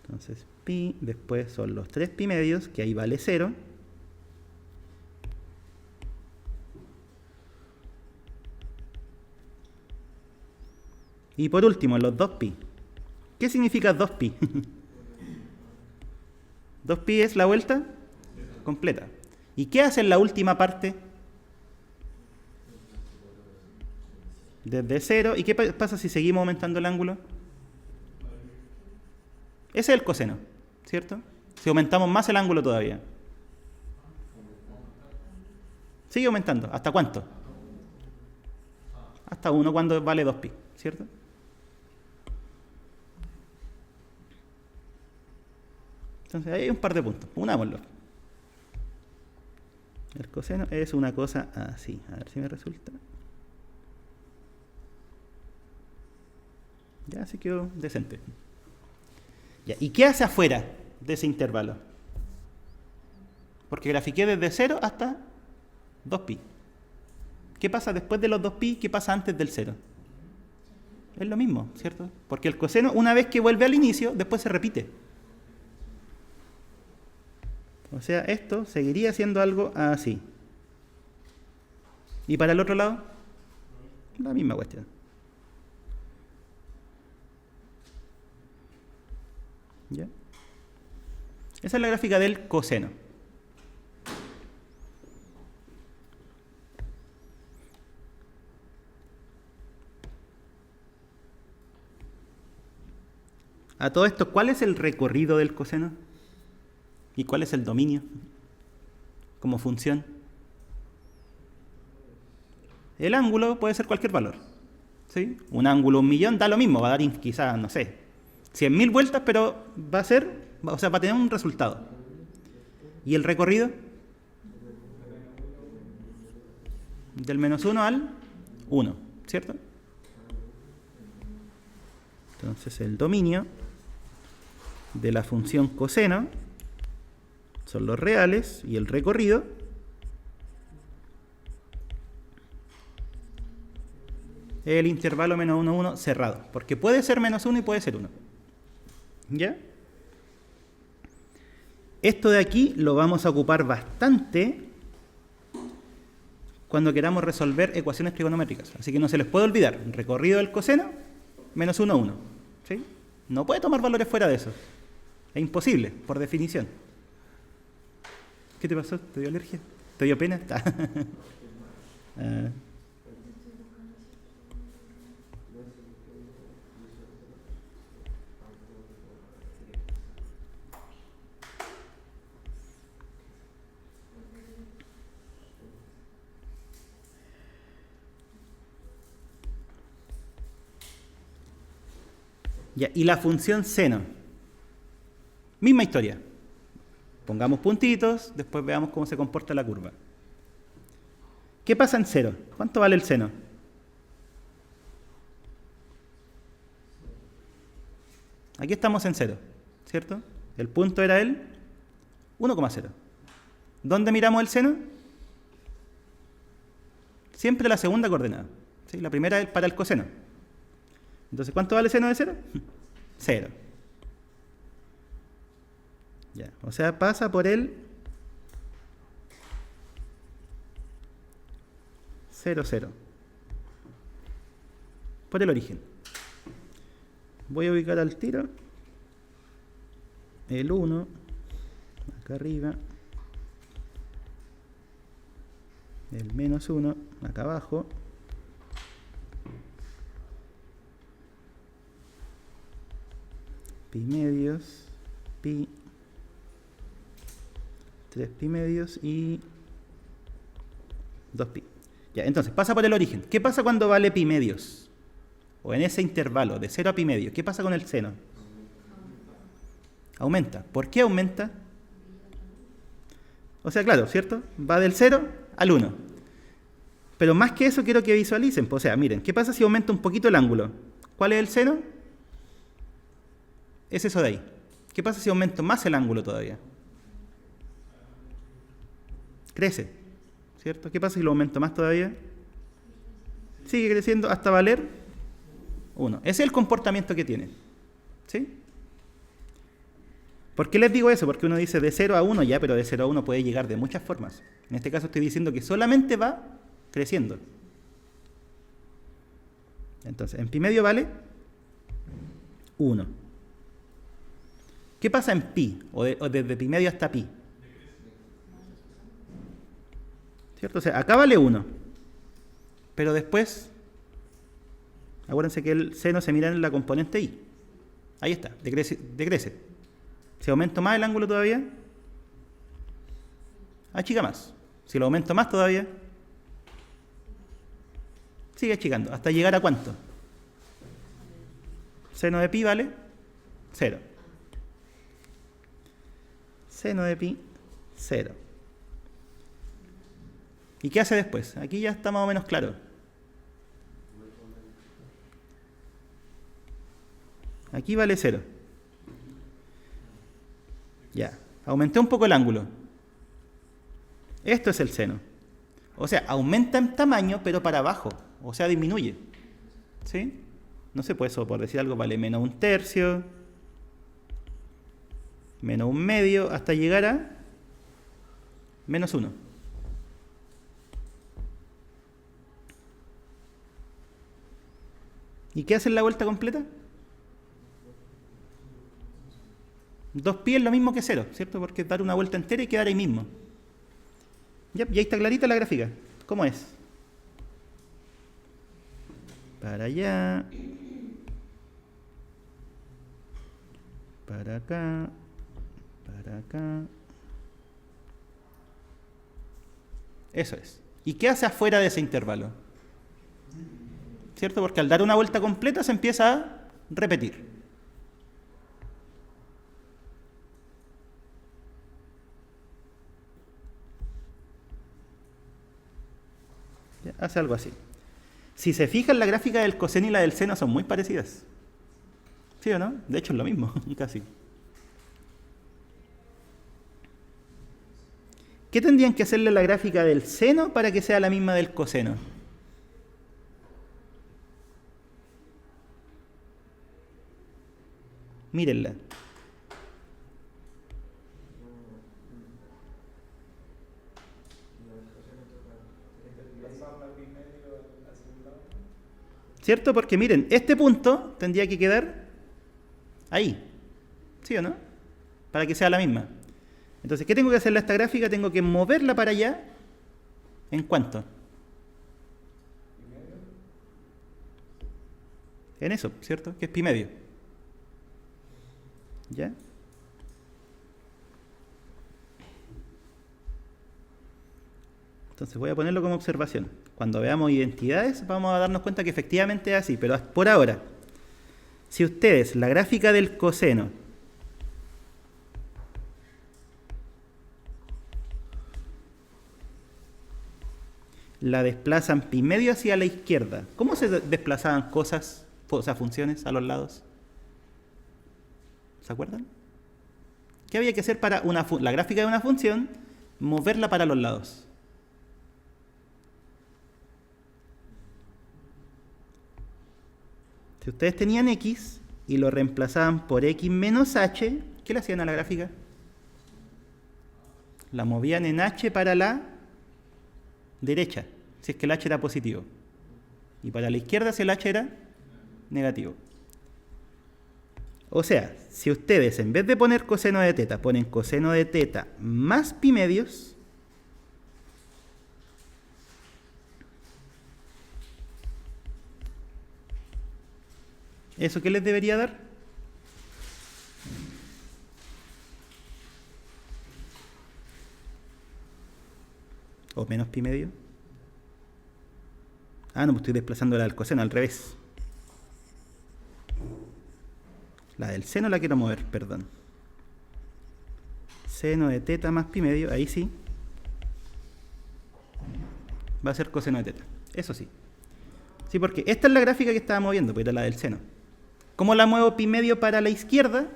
Entonces, pi, después son los 3 pi medios, que ahí vale 0. Y por último, los 2pi. ¿Qué significa 2pi? 2pi es la vuelta completa. ¿Y qué hace en la última parte? Desde 0. ¿Y qué pasa si seguimos aumentando el ángulo? Ese es el coseno, ¿cierto? Si aumentamos más el ángulo todavía. Sigue aumentando. ¿Hasta cuánto? Hasta 1 cuando vale 2pi, ¿cierto? Entonces ahí hay un par de puntos. Unámoslo. El coseno es una cosa así. A ver si me resulta. Ya se quedó decente. Ya, ¿y qué hace afuera de ese intervalo? Porque grafiqué desde 0 hasta 2pi. ¿Qué pasa después de los 2pi? ¿Qué pasa antes del 0? Es lo mismo, ¿cierto? Porque el coseno, una vez que vuelve al inicio, después se repite. O sea, esto seguiría siendo algo así. ¿Y para el otro lado? La misma cuestión. ¿Ya? Esa es la gráfica del coseno. A todo esto, ¿cuál es el recorrido del coseno? ¿Y cuál es el dominio como función? El ángulo puede ser cualquier valor, ¿sí? Un ángulo 1.000.000 da lo mismo, va a dar quizás, no sé, 100.000 vueltas, pero va a ser, o sea, va a tener un resultado. ¿Y el recorrido? del menos 1 al 1, ¿cierto? Entonces el dominio de la función coseno son los reales y el recorrido es el intervalo menos 1, 1 cerrado, porque puede ser menos 1 y puede ser 1. ¿Ya? Esto de aquí lo vamos a ocupar bastante cuando queramos resolver ecuaciones trigonométricas. Así que no se les puede olvidar, recorrido del coseno, menos 1, 1. ¿Sí? No puede tomar valores fuera de eso. Es imposible, por definición. ¿Qué te pasó? ¿Te dio alergia? ¿Te dio pena? Ya, y la función seno. Misma historia. Pongamos puntitos, después veamos cómo se comporta la curva. ¿Qué pasa en 0? ¿Cuánto vale el seno? Aquí estamos en 0, ¿cierto? El punto era el 1,0. ¿Dónde miramos el seno? Siempre la segunda coordenada. ¿Sí? La primera es para el coseno. Entonces, ¿cuánto vale seno de 0? 0. Ya, o sea, pasa por el 0, 0. Por el origen. Voy a ubicar al tiro el 1 acá arriba, el menos 1 acá abajo, pi medios, pi, 3 pi medios y 2 pi. Ya, entonces pasa por el origen. ¿Qué pasa cuando vale pi medios? O en ese intervalo de 0 a pi medios. ¿Qué pasa con el seno? Aumenta. ¿Por qué aumenta? O sea, claro, ¿cierto? Va del 0 al 1. Pero más que eso quiero que visualicen. O sea, miren, ¿qué pasa si aumenta un poquito el ángulo? ¿Cuál es el seno? Es eso de ahí. ¿Qué pasa si aumento más el ángulo todavía? Crece, ¿cierto? ¿Qué pasa si lo aumento más todavía? Sigue creciendo hasta valer 1. Ese es el comportamiento que tiene. ¿Sí? ¿Por qué les digo eso? Porque uno dice de 0 a 1 ya, pero de 0 a 1 puede llegar de muchas formas. En este caso estoy diciendo que solamente va creciendo. Entonces, en pi medio vale 1. ¿Qué pasa en pi? O desde pi medio hasta pi. ¿Cierto? O sea, acá vale 1. Pero después, acuérdense que el seno se mira en la componente i. Ahí está, decrece. Si aumento más el ángulo todavía, achica más. Si lo aumento más todavía, sigue achicando. ¿Hasta llegar a cuánto? Seno de pi vale 0. Seno de pi, 0. ¿Y qué hace después? Aquí ya está más o menos claro. Aquí vale 0. Ya, aumenté un poco el ángulo. Esto es el seno. O sea, aumenta en tamaño, pero para abajo. O sea, disminuye. ¿Sí? No sé, pues eso, por decir algo, vale menos 1/3, menos 1/2, hasta llegar a menos 1. ¿Y qué hace en la vuelta completa? 2 pi es lo mismo que 0, ¿cierto? Porque es dar una vuelta entera y quedar ahí mismo. Ya, y ahí está clarita la gráfica. ¿Cómo es? Para allá. Para acá. Para acá. Eso es. ¿Y qué hace afuera de ese intervalo? ¿Cierto? Porque al dar una vuelta completa se empieza a repetir. ¿Ya? Hace algo así. Si se fijan, la gráfica del coseno y la del seno son muy parecidas. ¿Sí o no? De hecho es lo mismo, casi. ¿Qué tendrían que hacerle a la gráfica del seno para que sea la misma del coseno? Mírenla. ¿Cierto? Porque miren, este punto tendría que quedar ahí. ¿Sí o no? Para que sea la misma. Entonces, ¿qué tengo que hacerle a esta gráfica? Tengo que moverla para allá. ¿En cuánto? En eso, ¿cierto? Que es pi medio. ¿Ya? Entonces voy a ponerlo como observación. Cuando veamos identidades vamos a darnos cuenta que efectivamente es así, pero por ahora, si ustedes la gráfica del coseno la desplazan pi medio hacia la izquierda, ¿cómo se desplazaban cosas, o sea, funciones a los lados? ¿Se acuerdan? ¿Qué había que hacer para la gráfica de una función? Moverla para los lados. Si ustedes tenían x y lo reemplazaban por x menos h, ¿qué le hacían a la gráfica? La movían en h para la derecha, si es que el h era positivo. Y para la izquierda si el h era negativo. O sea, si ustedes en vez de poner coseno de teta, ponen coseno de teta más pi medios, ¿eso qué les debería dar? ¿O menos pi medio? Ah, no, pues estoy desplazando la del coseno al revés. La del seno la quiero mover, perdón. Seno de teta más pi medio, ahí sí. Va a ser coseno de teta, eso sí. Sí, porque esta es la gráfica que estaba moviendo, pues era la del seno. ¿Cómo la muevo pi medio para la izquierda?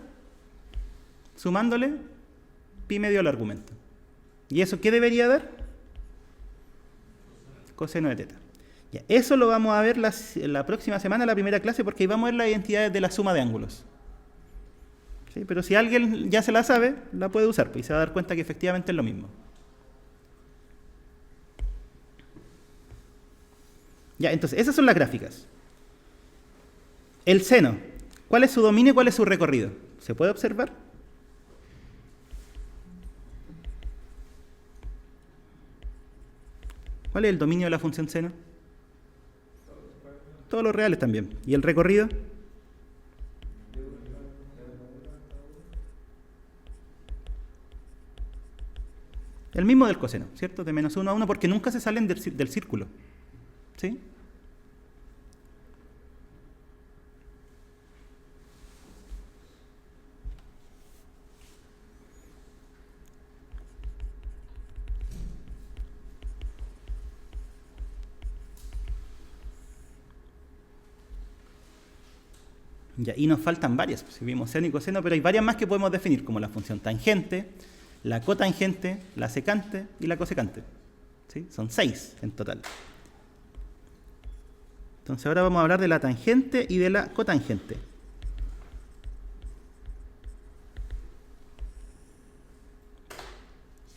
Sumándole pi medio al argumento. ¿Y eso qué debería dar? Coseno de teta. Ya, eso lo vamos a ver la próxima semana, la primera clase, porque ahí vamos a ver las identidades de la suma de ángulos. ¿Sí? Pero si alguien ya se la sabe, la puede usar, pues, y se va a dar cuenta que efectivamente es lo mismo. Ya, entonces, esas son las gráficas. El seno, ¿cuál es su dominio y cuál es su recorrido? ¿Se puede observar? ¿Cuál es el dominio de la función seno? Todos los reales también. ¿Y el recorrido? El mismo del coseno, ¿cierto? De menos 1 a 1, porque nunca se salen del círculo. ¿Sí? Ya, y nos faltan varias, si vimos seno y coseno, pero hay varias más que podemos definir, como la función tangente, la cotangente, la secante y la cosecante. ¿Sí? Son 6 en total. Entonces ahora vamos a hablar de la tangente y de la cotangente.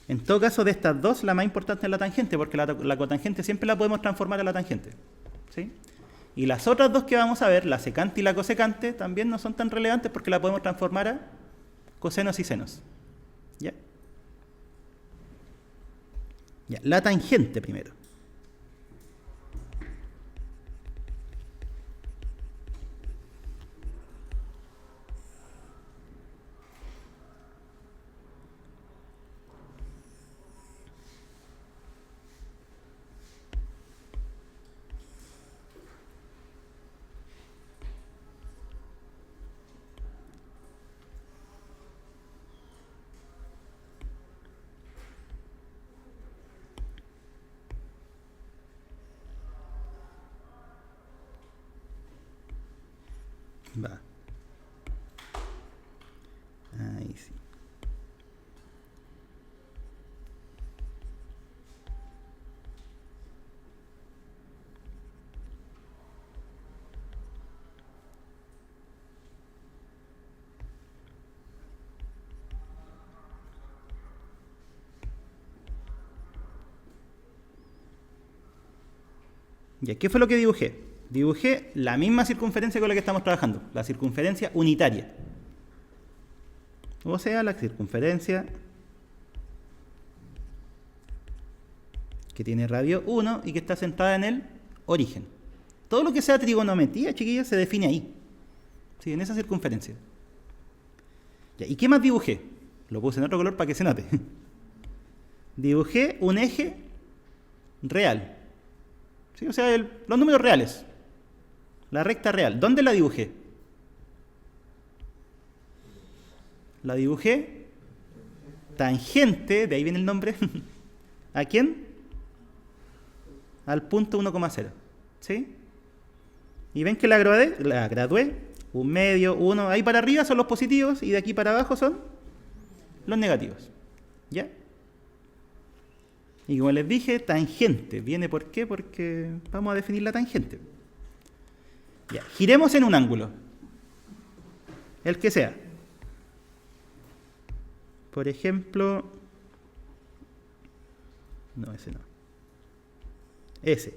En todo caso, de estas dos, la más importante es la tangente, porque la cotangente siempre la podemos transformar a la tangente. ¿Sí? Y las otras dos que vamos a ver, la secante y la cosecante, también no son tan relevantes porque la podemos transformar a cosenos y senos. ¿Ya? Ya, la tangente primero. Ya, ¿qué fue lo que dibujé? Dibujé la misma circunferencia con la que estamos trabajando, la circunferencia unitaria. O sea, la circunferencia que tiene radio 1 y que está centrada en el origen. Todo lo que sea trigonometría, chiquillos, se define ahí. Sí, en esa circunferencia. Ya, ¿y qué más dibujé? Lo puse en otro color para que se note. Dibujé un eje real. ¿Sí? O sea, los números reales. La recta real. ¿Dónde la dibujé? La dibujé tangente, de ahí viene el nombre. ¿A quién? Al punto 1,0. ¿Sí? Y ven que la gradué. Un medio, 1. Ahí para arriba son los positivos y de aquí para abajo son los negativos. ¿Ya? Y como les dije, tangente. ¿Viene por qué? Porque vamos a definir la tangente. Ya. Giremos en un ángulo. El que sea. Por ejemplo... No, ese no. Ese.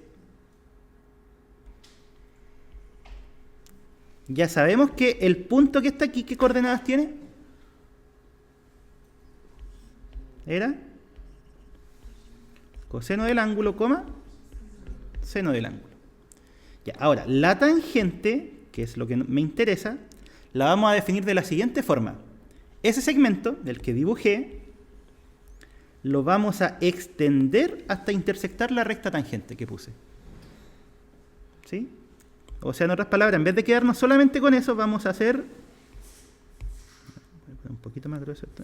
Ya sabemos que el punto que está aquí, ¿qué coordenadas tiene? Era coseno del ángulo, coma, seno del ángulo. Ya, ahora, la tangente, que es lo que me interesa, la vamos a definir de la siguiente forma. Ese segmento del que dibujé, lo vamos a extender hasta intersectar la recta tangente que puse. ¿Sí? O sea, en otras palabras, en vez de quedarnos solamente con eso, vamos a hacer... Voy a poner un poquito más grueso esto.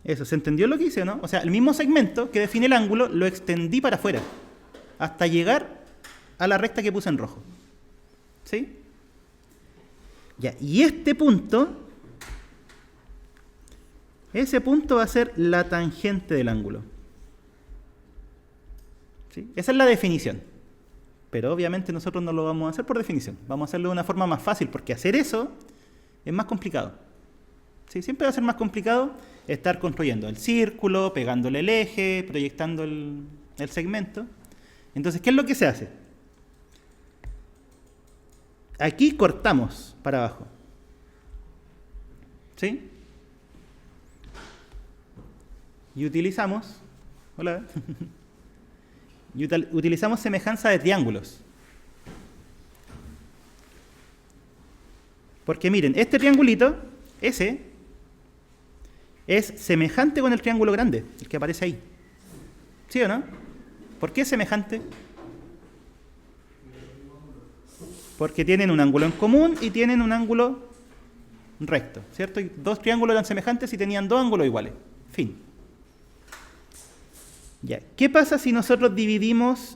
Eso, ¿se entendió lo que hice o no? O sea, el mismo segmento que define el ángulo lo extendí para afuera, hasta llegar a la recta que puse en rojo. ¿Sí? Ya, y este punto, ese punto va a ser la tangente del ángulo. ¿Sí? Esa es la definición. Pero obviamente nosotros no lo vamos a hacer por definición. Vamos a hacerlo de una forma más fácil, porque hacer eso es más complicado. ¿Sí? Siempre va a ser más complicado estar construyendo el círculo, pegándole el eje, proyectando el segmento. Entonces, ¿qué es lo que se hace? Aquí cortamos para abajo. ¿Sí? Y utilizamos... Hola. Y utilizamos semejanza de triángulos. Porque miren, este triangulito, ese, es semejante con el triángulo grande, el que aparece ahí. ¿Sí o no? ¿Por qué es semejante? Porque tienen un ángulo en común y tienen un ángulo recto, ¿cierto? Y dos triángulos eran semejantes y tenían dos ángulos iguales. Fin. Ya. ¿Qué pasa si nosotros dividimos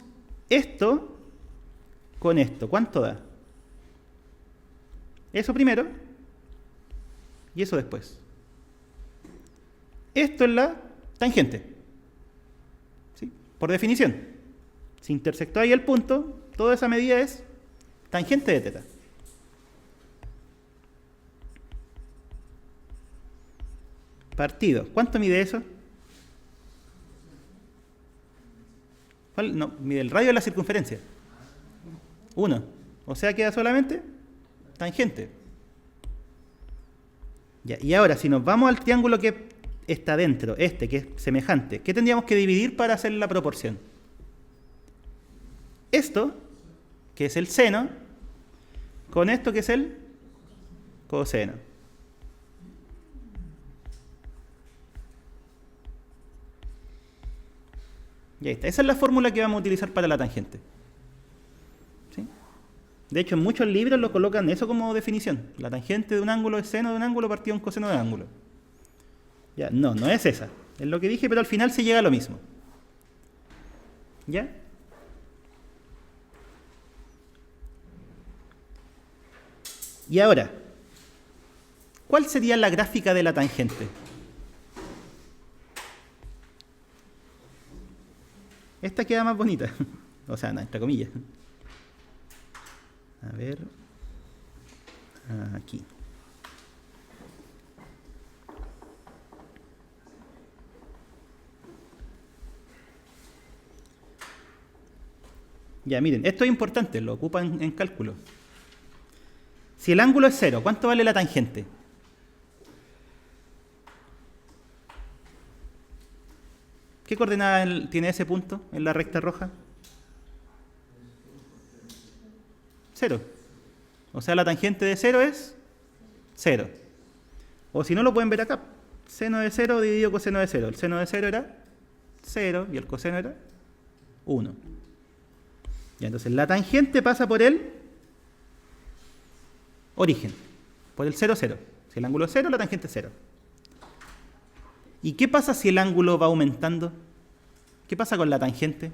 esto con esto? ¿Cuánto da? Eso primero y eso después. Esto es la tangente. ¿Sí? Por definición. Si intersectó ahí el punto, toda esa medida es tangente de teta. Partido. ¿Cuánto mide eso? ¿Cuál? No, mide el radio de la circunferencia. 1. O sea, queda solamente tangente. Ya, y ahora, si nos vamos al triángulo que está dentro, este, que es semejante, ¿qué tendríamos que dividir para hacer la proporción? Esto, que es el seno, con esto, que es el coseno. Y ahí está. Esa es la fórmula que vamos a utilizar para la tangente. ¿Sí? De hecho, en muchos libros lo colocan eso como definición. La tangente de un ángulo es seno de un ángulo partido un coseno de un ángulo. Ya, no, no es esa. Es lo que dije, pero al final se llega a lo mismo. ¿Ya? Y ahora, ¿cuál sería la gráfica de la tangente? Esta queda más bonita. O sea, no, entre comillas. A ver. Aquí. Ya, miren, esto es importante, lo ocupan en cálculo. Si el ángulo es 0, ¿cuánto vale la tangente? ¿Qué coordenada tiene ese punto en la recta roja? 0. O sea, la tangente de 0 es 0. O si no, lo pueden ver acá. Seno de 0 dividido coseno de 0. El seno de 0 era 0 y el coseno era 1. Ya, entonces la tangente pasa por el origen, por el 0, 0. Si el ángulo es 0, la tangente es 0. ¿Y qué pasa si el ángulo va aumentando? ¿Qué pasa con la tangente?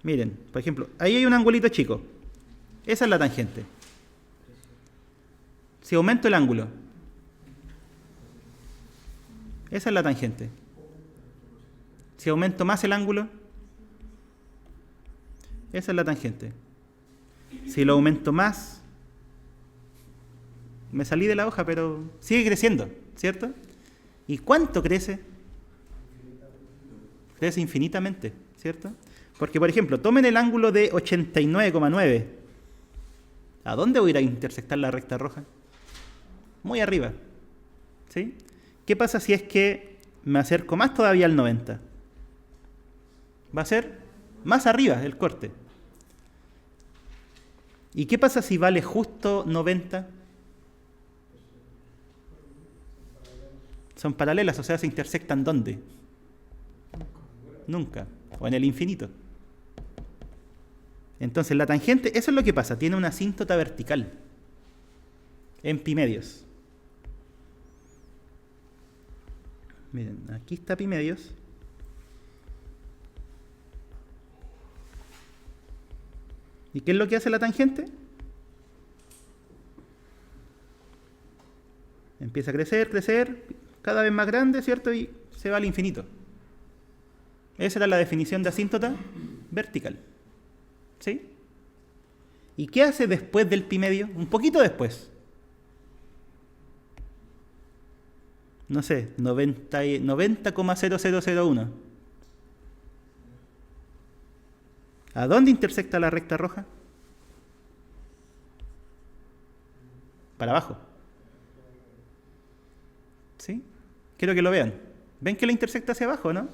Miren, por ejemplo, ahí hay un angulito chico. Esa es la tangente. Si aumento el ángulo, esa es la tangente. Si aumento más el ángulo, esa es la tangente. Si lo aumento más, me salí de la hoja, pero sigue creciendo, ¿cierto? ¿Y cuánto crece? Crece infinitamente, ¿cierto? Porque, por ejemplo, tomen el ángulo de 89,9. ¿A dónde voy a ir a intersectar la recta roja? Muy arriba, ¿sí? ¿Qué pasa si es que me acerco más todavía al 90? Va a ser más arriba el corte. ¿Y qué pasa si vale justo 90? Son paralelas, o sea, se intersectan ¿dónde? Nunca. O en el infinito. Entonces la tangente, eso es lo que pasa, tiene una asíntota vertical en pi medios. Miren, aquí está pi medios. ¿Y qué es lo que hace la tangente? Empieza a crecer, crecer, cada vez más grande, ¿cierto? Y se va al infinito. Esa era la definición de asíntota vertical. ¿Sí? ¿Y qué hace después del pi medio? Un poquito después. No sé, 90,0001. ¿A dónde intersecta la recta roja? Para abajo. ¿Sí? Quiero que lo vean. ¿Ven que la intersecta hacia abajo, no?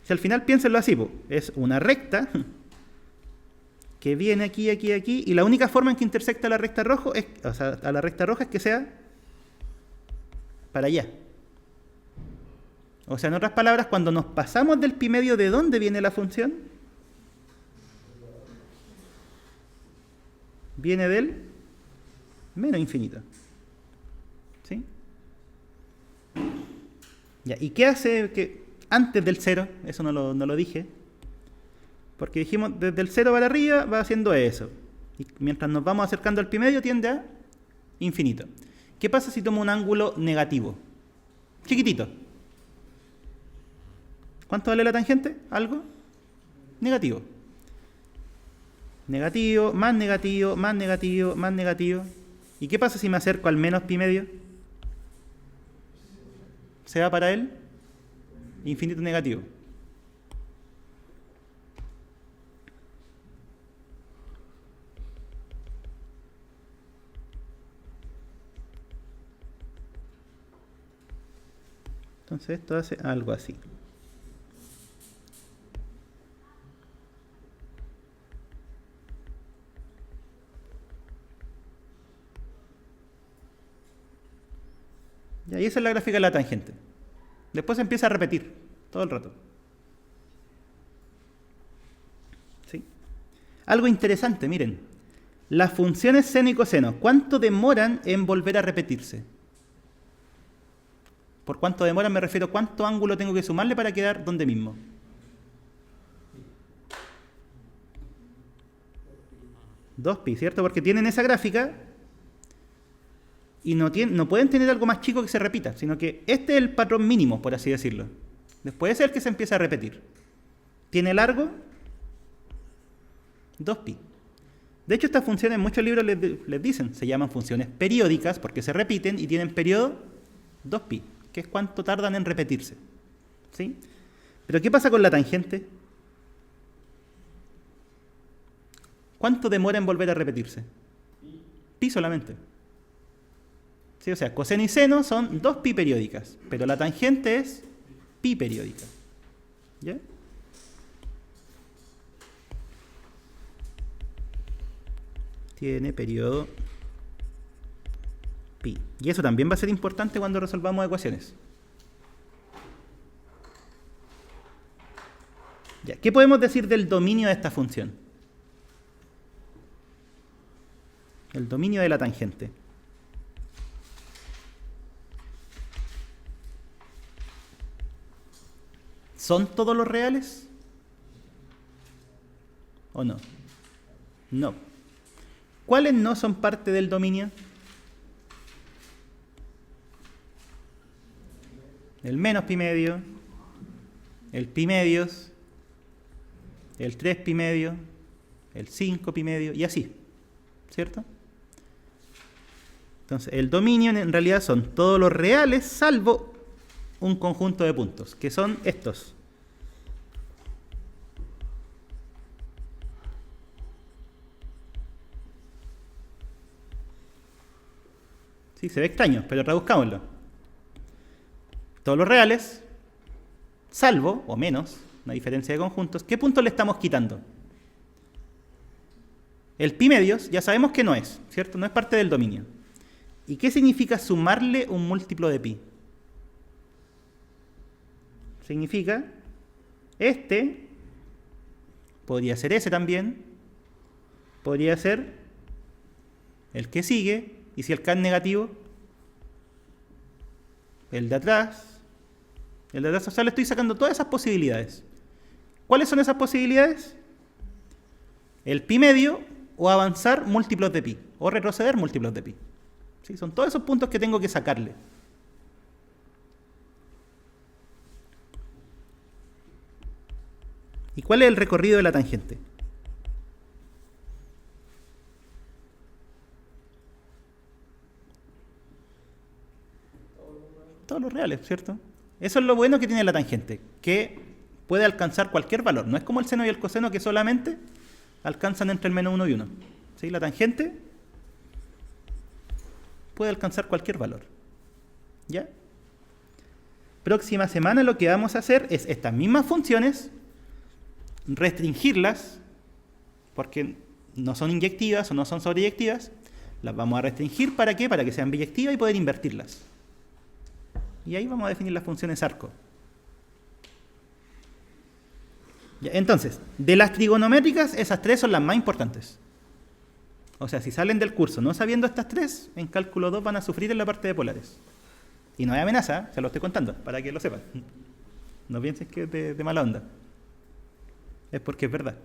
Si al final piénsenlo así, es una recta que viene aquí, aquí, aquí, y la única forma en que intersecta la recta roja es, o sea, a la recta roja es que sea para allá. O sea, en otras palabras, cuando nos pasamos del pi medio, ¿de dónde viene la función? Viene del menos infinito. ¿Sí? Ya, ¿y qué hace que antes del 0? Eso no lo dije. Porque dijimos, desde el 0 para arriba va haciendo eso. Y mientras nos vamos acercando al pi medio tiende a infinito. ¿Qué pasa si tomo un ángulo negativo? Chiquitito. ¿Cuánto vale la tangente? ¿Algo? Negativo. Negativo, más negativo, más negativo, más negativo. ¿Y qué pasa si me acerco al menos pi medio? ¿Se va para él? Infinito negativo. Entonces esto hace algo así. Y ahí esa es la gráfica de la tangente. Después se empieza a repetir todo el rato. ¿Sí? Algo interesante, miren. Las funciones seno y coseno, ¿cuánto demoran en volver a repetirse? Por cuánto demoran me refiero a cuánto ángulo tengo que sumarle para quedar donde mismo. Dos pi, ¿cierto? Porque tienen esa gráfica y no pueden tener algo más chico que se repita, sino que este es el patrón mínimo, por así decirlo. Después es el que se empieza a repetir. ¿Tiene largo? 2pi. De hecho, estas funciones en muchos libros les dicen, se llaman funciones periódicas porque se repiten y tienen periodo 2pi, que es cuánto tardan en repetirse. ¿Sí? Pero ¿qué pasa con la tangente? ¿Cuánto demora en volver a repetirse? Pi solamente. ¿Sí? O sea, coseno y seno son 2pi periódicas, pero la tangente es pi periódica. ¿Ya? Tiene periodo pi. Y eso también va a ser importante cuando resolvamos ecuaciones. Ya, ¿qué podemos decir del dominio de esta función? El dominio de la tangente. ¿Son todos los reales? ¿O no? No. ¿Cuáles no son parte del dominio? El menos pi medio, el pi medios, el 3 pi medio, el 5 pi medio y así, ¿cierto? Entonces, el dominio en realidad son todos los reales salvo un conjunto de puntos, que son estos. Sí, se ve extraño, pero traduzcámoslo. Todos los reales, salvo, o menos, una diferencia de conjuntos, ¿qué punto le estamos quitando? El pi medios ya sabemos que no es, ¿cierto? No es parte del dominio. ¿Y qué significa sumarle un múltiplo de pi? Significa, este, podría ser ese también, podría ser el que sigue, y si el k es negativo, el de atrás, o sea, le estoy sacando todas esas posibilidades. ¿Cuáles son esas posibilidades? El pi medio o avanzar múltiplos de pi, o retroceder múltiplos de pi. ¿Sí? Son todos esos puntos que tengo que sacarle. ¿Y cuál es el recorrido de la tangente? Todos los reales, ¿cierto? Eso es lo bueno que tiene la tangente, que puede alcanzar cualquier valor. No es como el seno y el coseno que solamente alcanzan entre el menos 1 y 1. ¿Sí? La tangente puede alcanzar cualquier valor. ¿Ya? Próxima semana lo que vamos a hacer es estas mismas funciones, restringirlas, porque no son inyectivas o no son sobreyectivas, las vamos a restringir. ¿Para qué? Para que sean biyectivas y poder invertirlas. Y ahí vamos a definir las funciones arco. Ya, entonces, de las trigonométricas, esas tres son las más importantes. O sea, si salen del curso no sabiendo estas tres, en cálculo 2 van a sufrir en la parte de polares. Y no hay amenaza, se lo estoy contando, para que lo sepan. No pienses que es de mala onda. Es porque es verdad.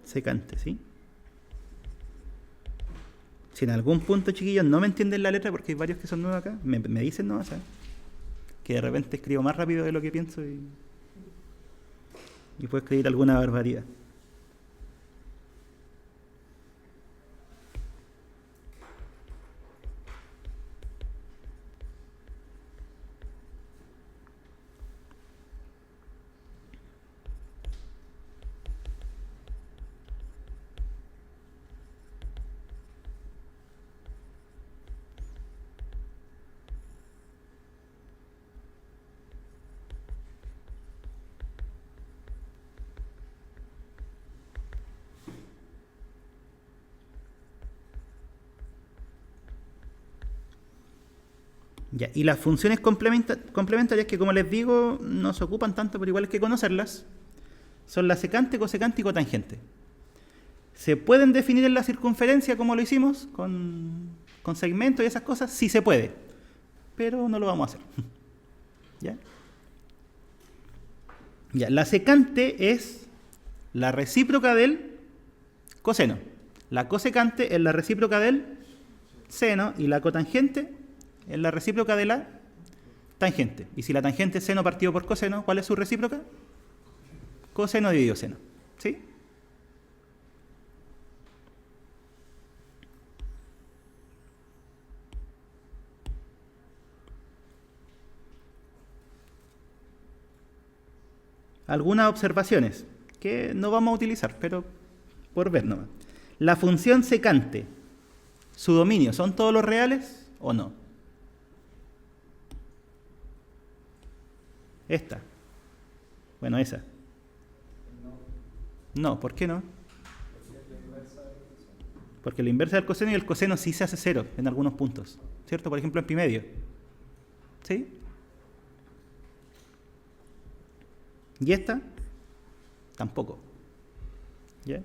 Secante, ¿sí? Si en algún punto, chiquillos, no me entienden la letra, porque hay varios que son nuevos acá, me dicen no, ¿sabes? Que de repente escribo más rápido de lo que pienso y puedo escribir alguna barbaridad. Ya, y las funciones complementarias, que como les digo, no se ocupan tanto, pero igual hay que conocerlas, son la secante, cosecante y cotangente. ¿Se pueden definir en la circunferencia como lo hicimos, con segmentos y esas cosas? Sí se puede, pero no lo vamos a hacer. ¿Ya? Ya, la secante es la recíproca del coseno. La cosecante es la recíproca del seno y la cotangente es la recíproca de la tangente. Y si la tangente es seno partido por coseno, ¿cuál es su recíproca? Coseno dividido seno. ¿Sí? Algunas observaciones que no vamos a utilizar, pero por ver nomás. La función secante, su dominio, ¿son todos los reales o no? Esta. Bueno, esa. No, ¿por qué no? Porque la inversa del coseno y el coseno sí se hace cero en algunos puntos, ¿cierto? Por ejemplo, en pi medio. ¿Sí? ¿Y esta? Tampoco. ¿Ya?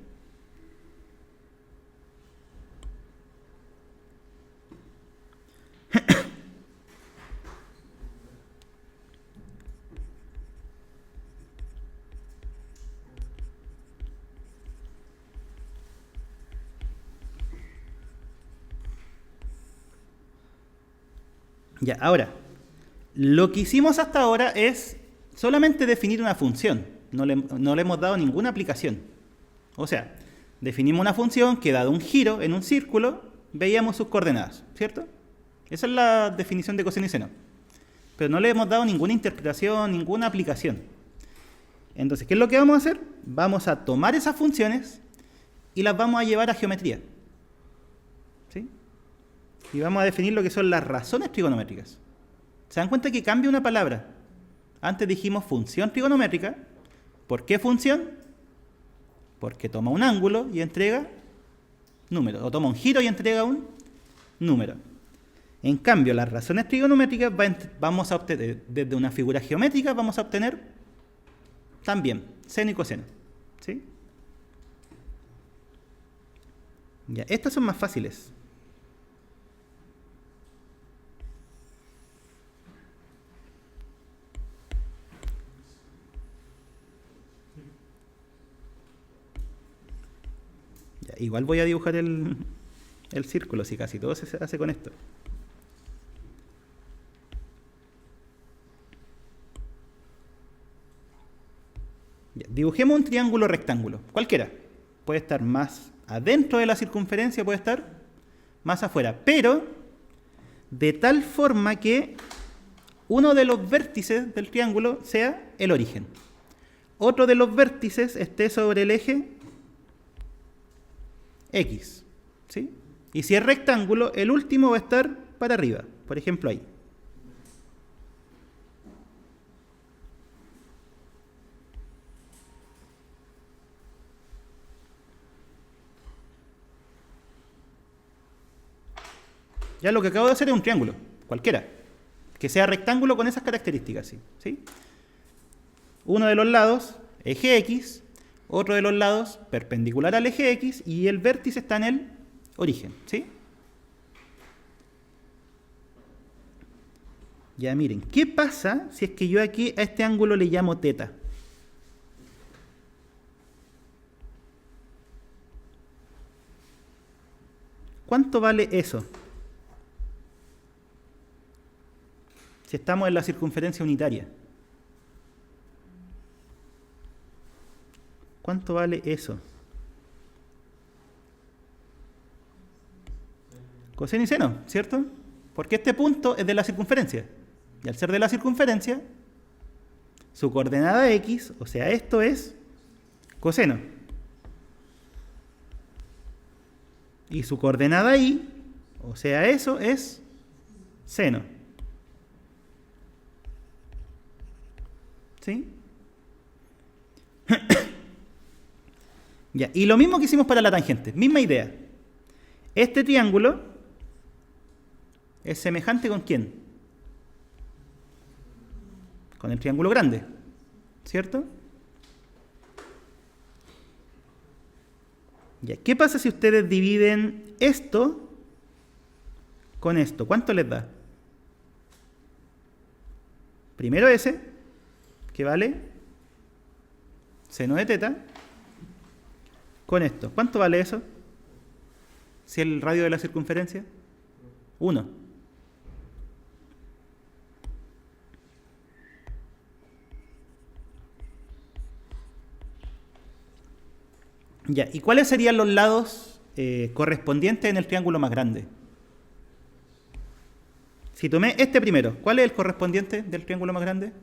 Ya, ahora, lo que hicimos hasta ahora es solamente definir una función. No le hemos dado ninguna aplicación. O sea, definimos una función que dado un giro en un círculo, veíamos sus coordenadas, ¿cierto? Esa es la definición de coseno y seno. Pero no le hemos dado ninguna interpretación, ninguna aplicación. Entonces, ¿qué es lo que vamos a hacer? Vamos a tomar esas funciones y las vamos a llevar a geometría. ¿Sí? Y vamos a definir lo que son las razones trigonométricas. ¿Se dan cuenta que cambia una palabra? Antes dijimos función trigonométrica. ¿Por qué función? Porque toma un ángulo y entrega número. O toma un giro y entrega un número. En cambio, las razones trigonométricas vamos a obtener, desde una figura geométrica, vamos a obtener también seno y coseno. ¿Sí? Ya, estas son más fáciles. Ya, igual voy a dibujar el círculo, si casi todo se hace con esto. Ya, dibujemos un triángulo rectángulo, cualquiera. Puede estar más adentro de la circunferencia, puede estar más afuera, pero de tal forma que uno de los vértices del triángulo sea el origen. Otro de los vértices esté sobre el eje X. ¿Sí? Y si es rectángulo, el último va a estar para arriba. Por ejemplo, ahí. Ya lo que acabo de hacer es un triángulo, cualquiera, que sea rectángulo con esas características. ¿Sí? ¿Sí? Uno de los lados, eje X, otro de los lados, perpendicular al eje X, y el vértice está en el origen. ¿Sí? Ya miren, ¿qué pasa si es que yo aquí a este ángulo le llamo teta? ¿Cuánto vale eso? Si estamos en la circunferencia unitaria. ¿Cuánto vale eso? Coseno y seno, ¿cierto? Porque este punto es de la circunferencia. Y al ser de la circunferencia, su coordenada X, o sea, esto es coseno. Y su coordenada Y, o sea, eso es seno. ¿Sí? Ya, y lo mismo que hicimos para la tangente, misma idea. Este triángulo es semejante ¿con quién? con el triángulo grande, ¿cierto? Ya, ¿qué pasa si ustedes dividen esto con esto? ¿Cuánto les da? Primero ese, que vale seno de teta, con esto. ¿Cuánto vale eso? Si el radio de la circunferencia, 1. Ya, ¿y cuáles serían los lados correspondientes en el triángulo más grande? Si tomé este primero, ¿cuál es el correspondiente del triángulo más grande?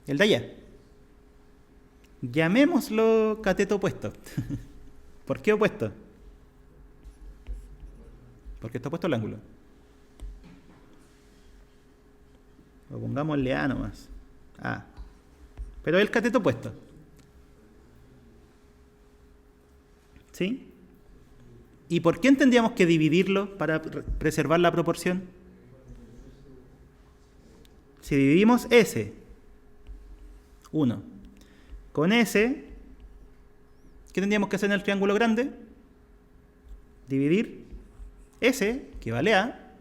El de allá. Llamémoslo cateto opuesto. ¿Por qué opuesto? Porque está opuesto al ángulo. O pongámosle A nomás. A. Pero es el cateto opuesto. ¿Sí? ¿Y por qué tendríamos que dividirlo para preservar la proporción? Si dividimos S, 1, con S, ¿qué tendríamos que hacer en el triángulo grande? Dividir S, que vale A,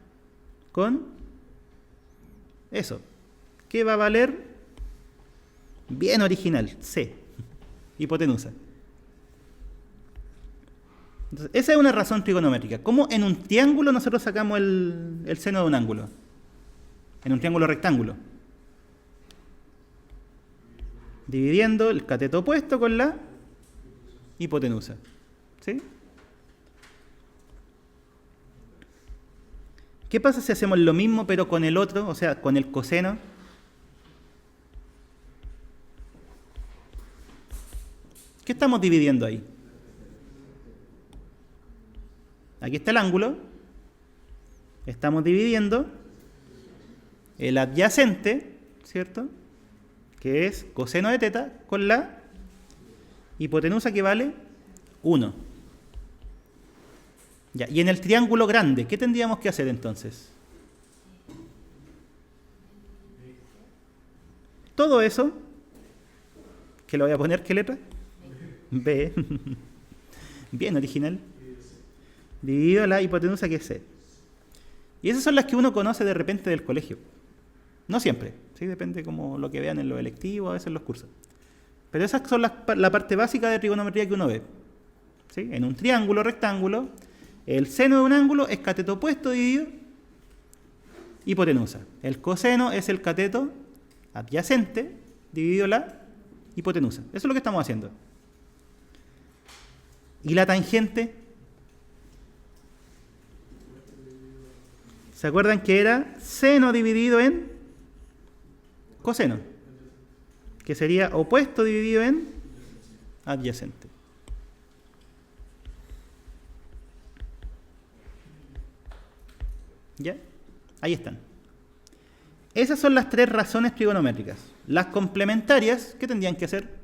con eso. ¿Qué va a valer? Bien original, C, hipotenusa. Entonces, esa es una razón trigonométrica. ¿Cómo en un triángulo nosotros sacamos el seno de un ángulo? En un triángulo rectángulo. Dividiendo el cateto opuesto con la hipotenusa. ¿Sí? ¿Qué pasa si hacemos lo mismo pero con el otro, o sea, con el coseno? ¿Qué estamos dividiendo ahí? Aquí está el ángulo. Estamos dividiendo el adyacente, ¿cierto? Que es coseno de teta con la hipotenusa que vale 1. Ya, y en el triángulo grande, ¿qué tendríamos que hacer entonces? Todo eso, que lo voy a poner, ¿qué letra? B. Bien original. Dividido la hipotenusa que es C. Y esas son las que uno conoce de repente del colegio. No siempre, ¿sí? Depende como lo que vean en los electivos, a veces en los cursos. Pero esas son la parte básica de trigonometría que uno ve. ¿Sí? En un triángulo rectángulo, el seno de un ángulo es cateto opuesto dividido hipotenusa. El coseno es el cateto adyacente dividido la hipotenusa. Eso es lo que estamos haciendo. ¿Y la tangente? ¿Se acuerdan que era seno dividido en coseno? Que sería opuesto dividido en adyacente. ¿Ya? Ahí están. Esas son las tres razones trigonométricas. Las complementarias, ¿qué tendrían que hacer?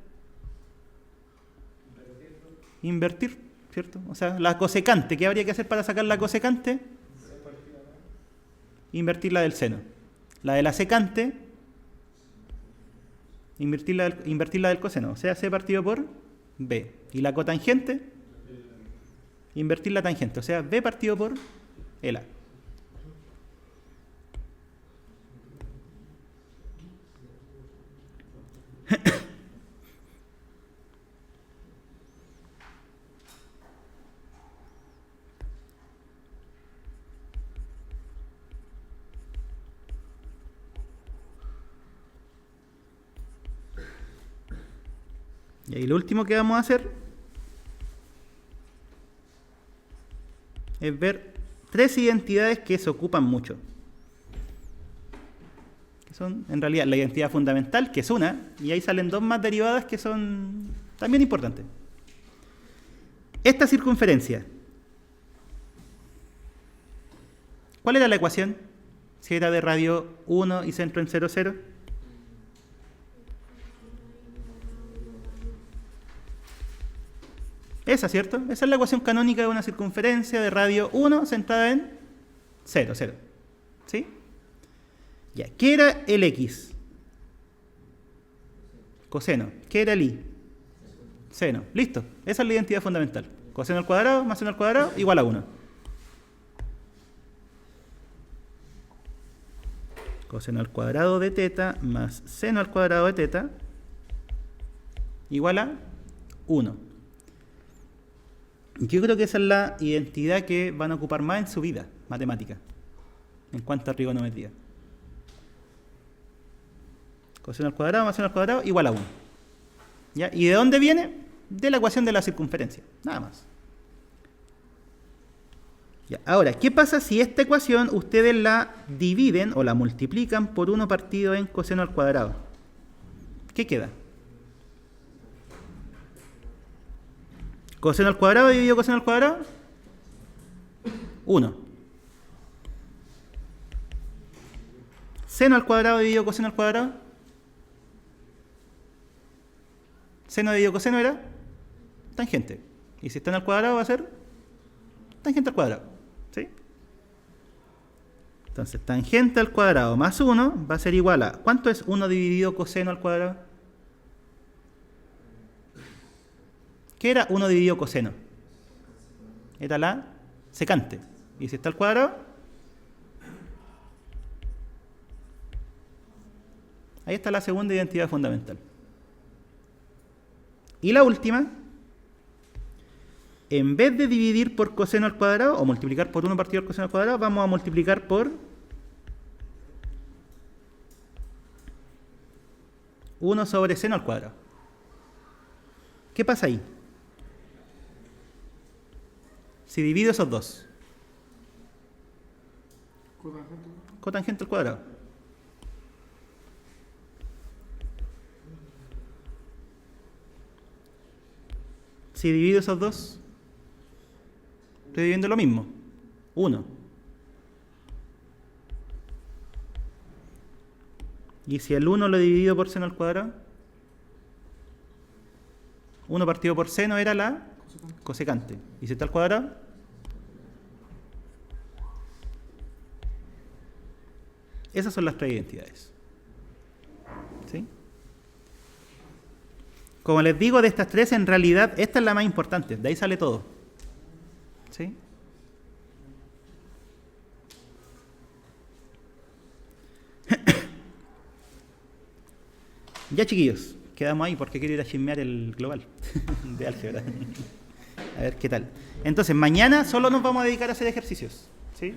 Invertir, ¿cierto? O sea, la cosecante, ¿qué habría que hacer para sacar la cosecante? Invertir la del seno. La de la secante, invertir la del coseno. O sea, C partido por B. Y la cotangente, invertir la tangente. O sea, B partido por el A. Y ahí lo último que vamos a hacer es ver tres identidades que se ocupan mucho. Que son, en realidad, la identidad fundamental, que es una, y ahí salen dos más derivadas que son también importantes. Esta circunferencia. ¿Cuál era la ecuación? Si era de radio 1 y centro en 0, 0. Esa, ¿cierto? Esa es la ecuación canónica de una circunferencia de radio 1 centrada en 0, 0. ¿Sí? Ya, ¿qué era el X? Coseno. ¿Qué era el Y? Seno. Listo. Esa es la identidad fundamental. Coseno al cuadrado más seno al cuadrado igual a 1. Coseno al cuadrado de teta más seno al cuadrado de teta igual a 1. Yo creo que esa es la identidad que van a ocupar más en su vida matemática, en cuanto a trigonometría. Coseno al cuadrado más seno al cuadrado igual a 1. ¿Ya? ¿Y de dónde viene? De la ecuación de la circunferencia, nada más. Ya. Ahora, ¿qué pasa si esta ecuación ustedes la dividen o la multiplican por 1 partido en coseno al cuadrado? ¿Qué queda? Coseno al cuadrado dividido coseno al cuadrado, 1. Seno al cuadrado dividido coseno al cuadrado, seno dividido coseno era tangente. Y si están al cuadrado va a ser tangente al cuadrado. ¿Sí? Entonces, tangente al cuadrado más 1 va a ser igual a... ¿Cuánto es 1 dividido coseno al cuadrado? ¿Qué era 1 dividido coseno? Era la secante. Y si está al cuadrado, ahí está la segunda identidad fundamental. Y la última, en vez de dividir por coseno al cuadrado o multiplicar por 1 partido al coseno al cuadrado, vamos a multiplicar por 1 sobre seno al cuadrado. ¿Qué pasa ahí? Si divido esos dos, cotangente al cuadrado. Si divido esos dos, estoy dividiendo lo mismo. 1. Y si el 1 lo he dividido por seno al cuadrado, 1 partido por seno era la cosecante. Y si está al cuadrado, esas son las tres identidades. ¿Sí? Como les digo, de estas tres, en realidad, esta es la más importante. De ahí sale todo. ¿Sí? Ya, chiquillos, quedamos ahí porque quiero ir a chismear el global de álgebra. A ver qué tal. Entonces, mañana solo nos vamos a dedicar a hacer ejercicios. ¿Sí?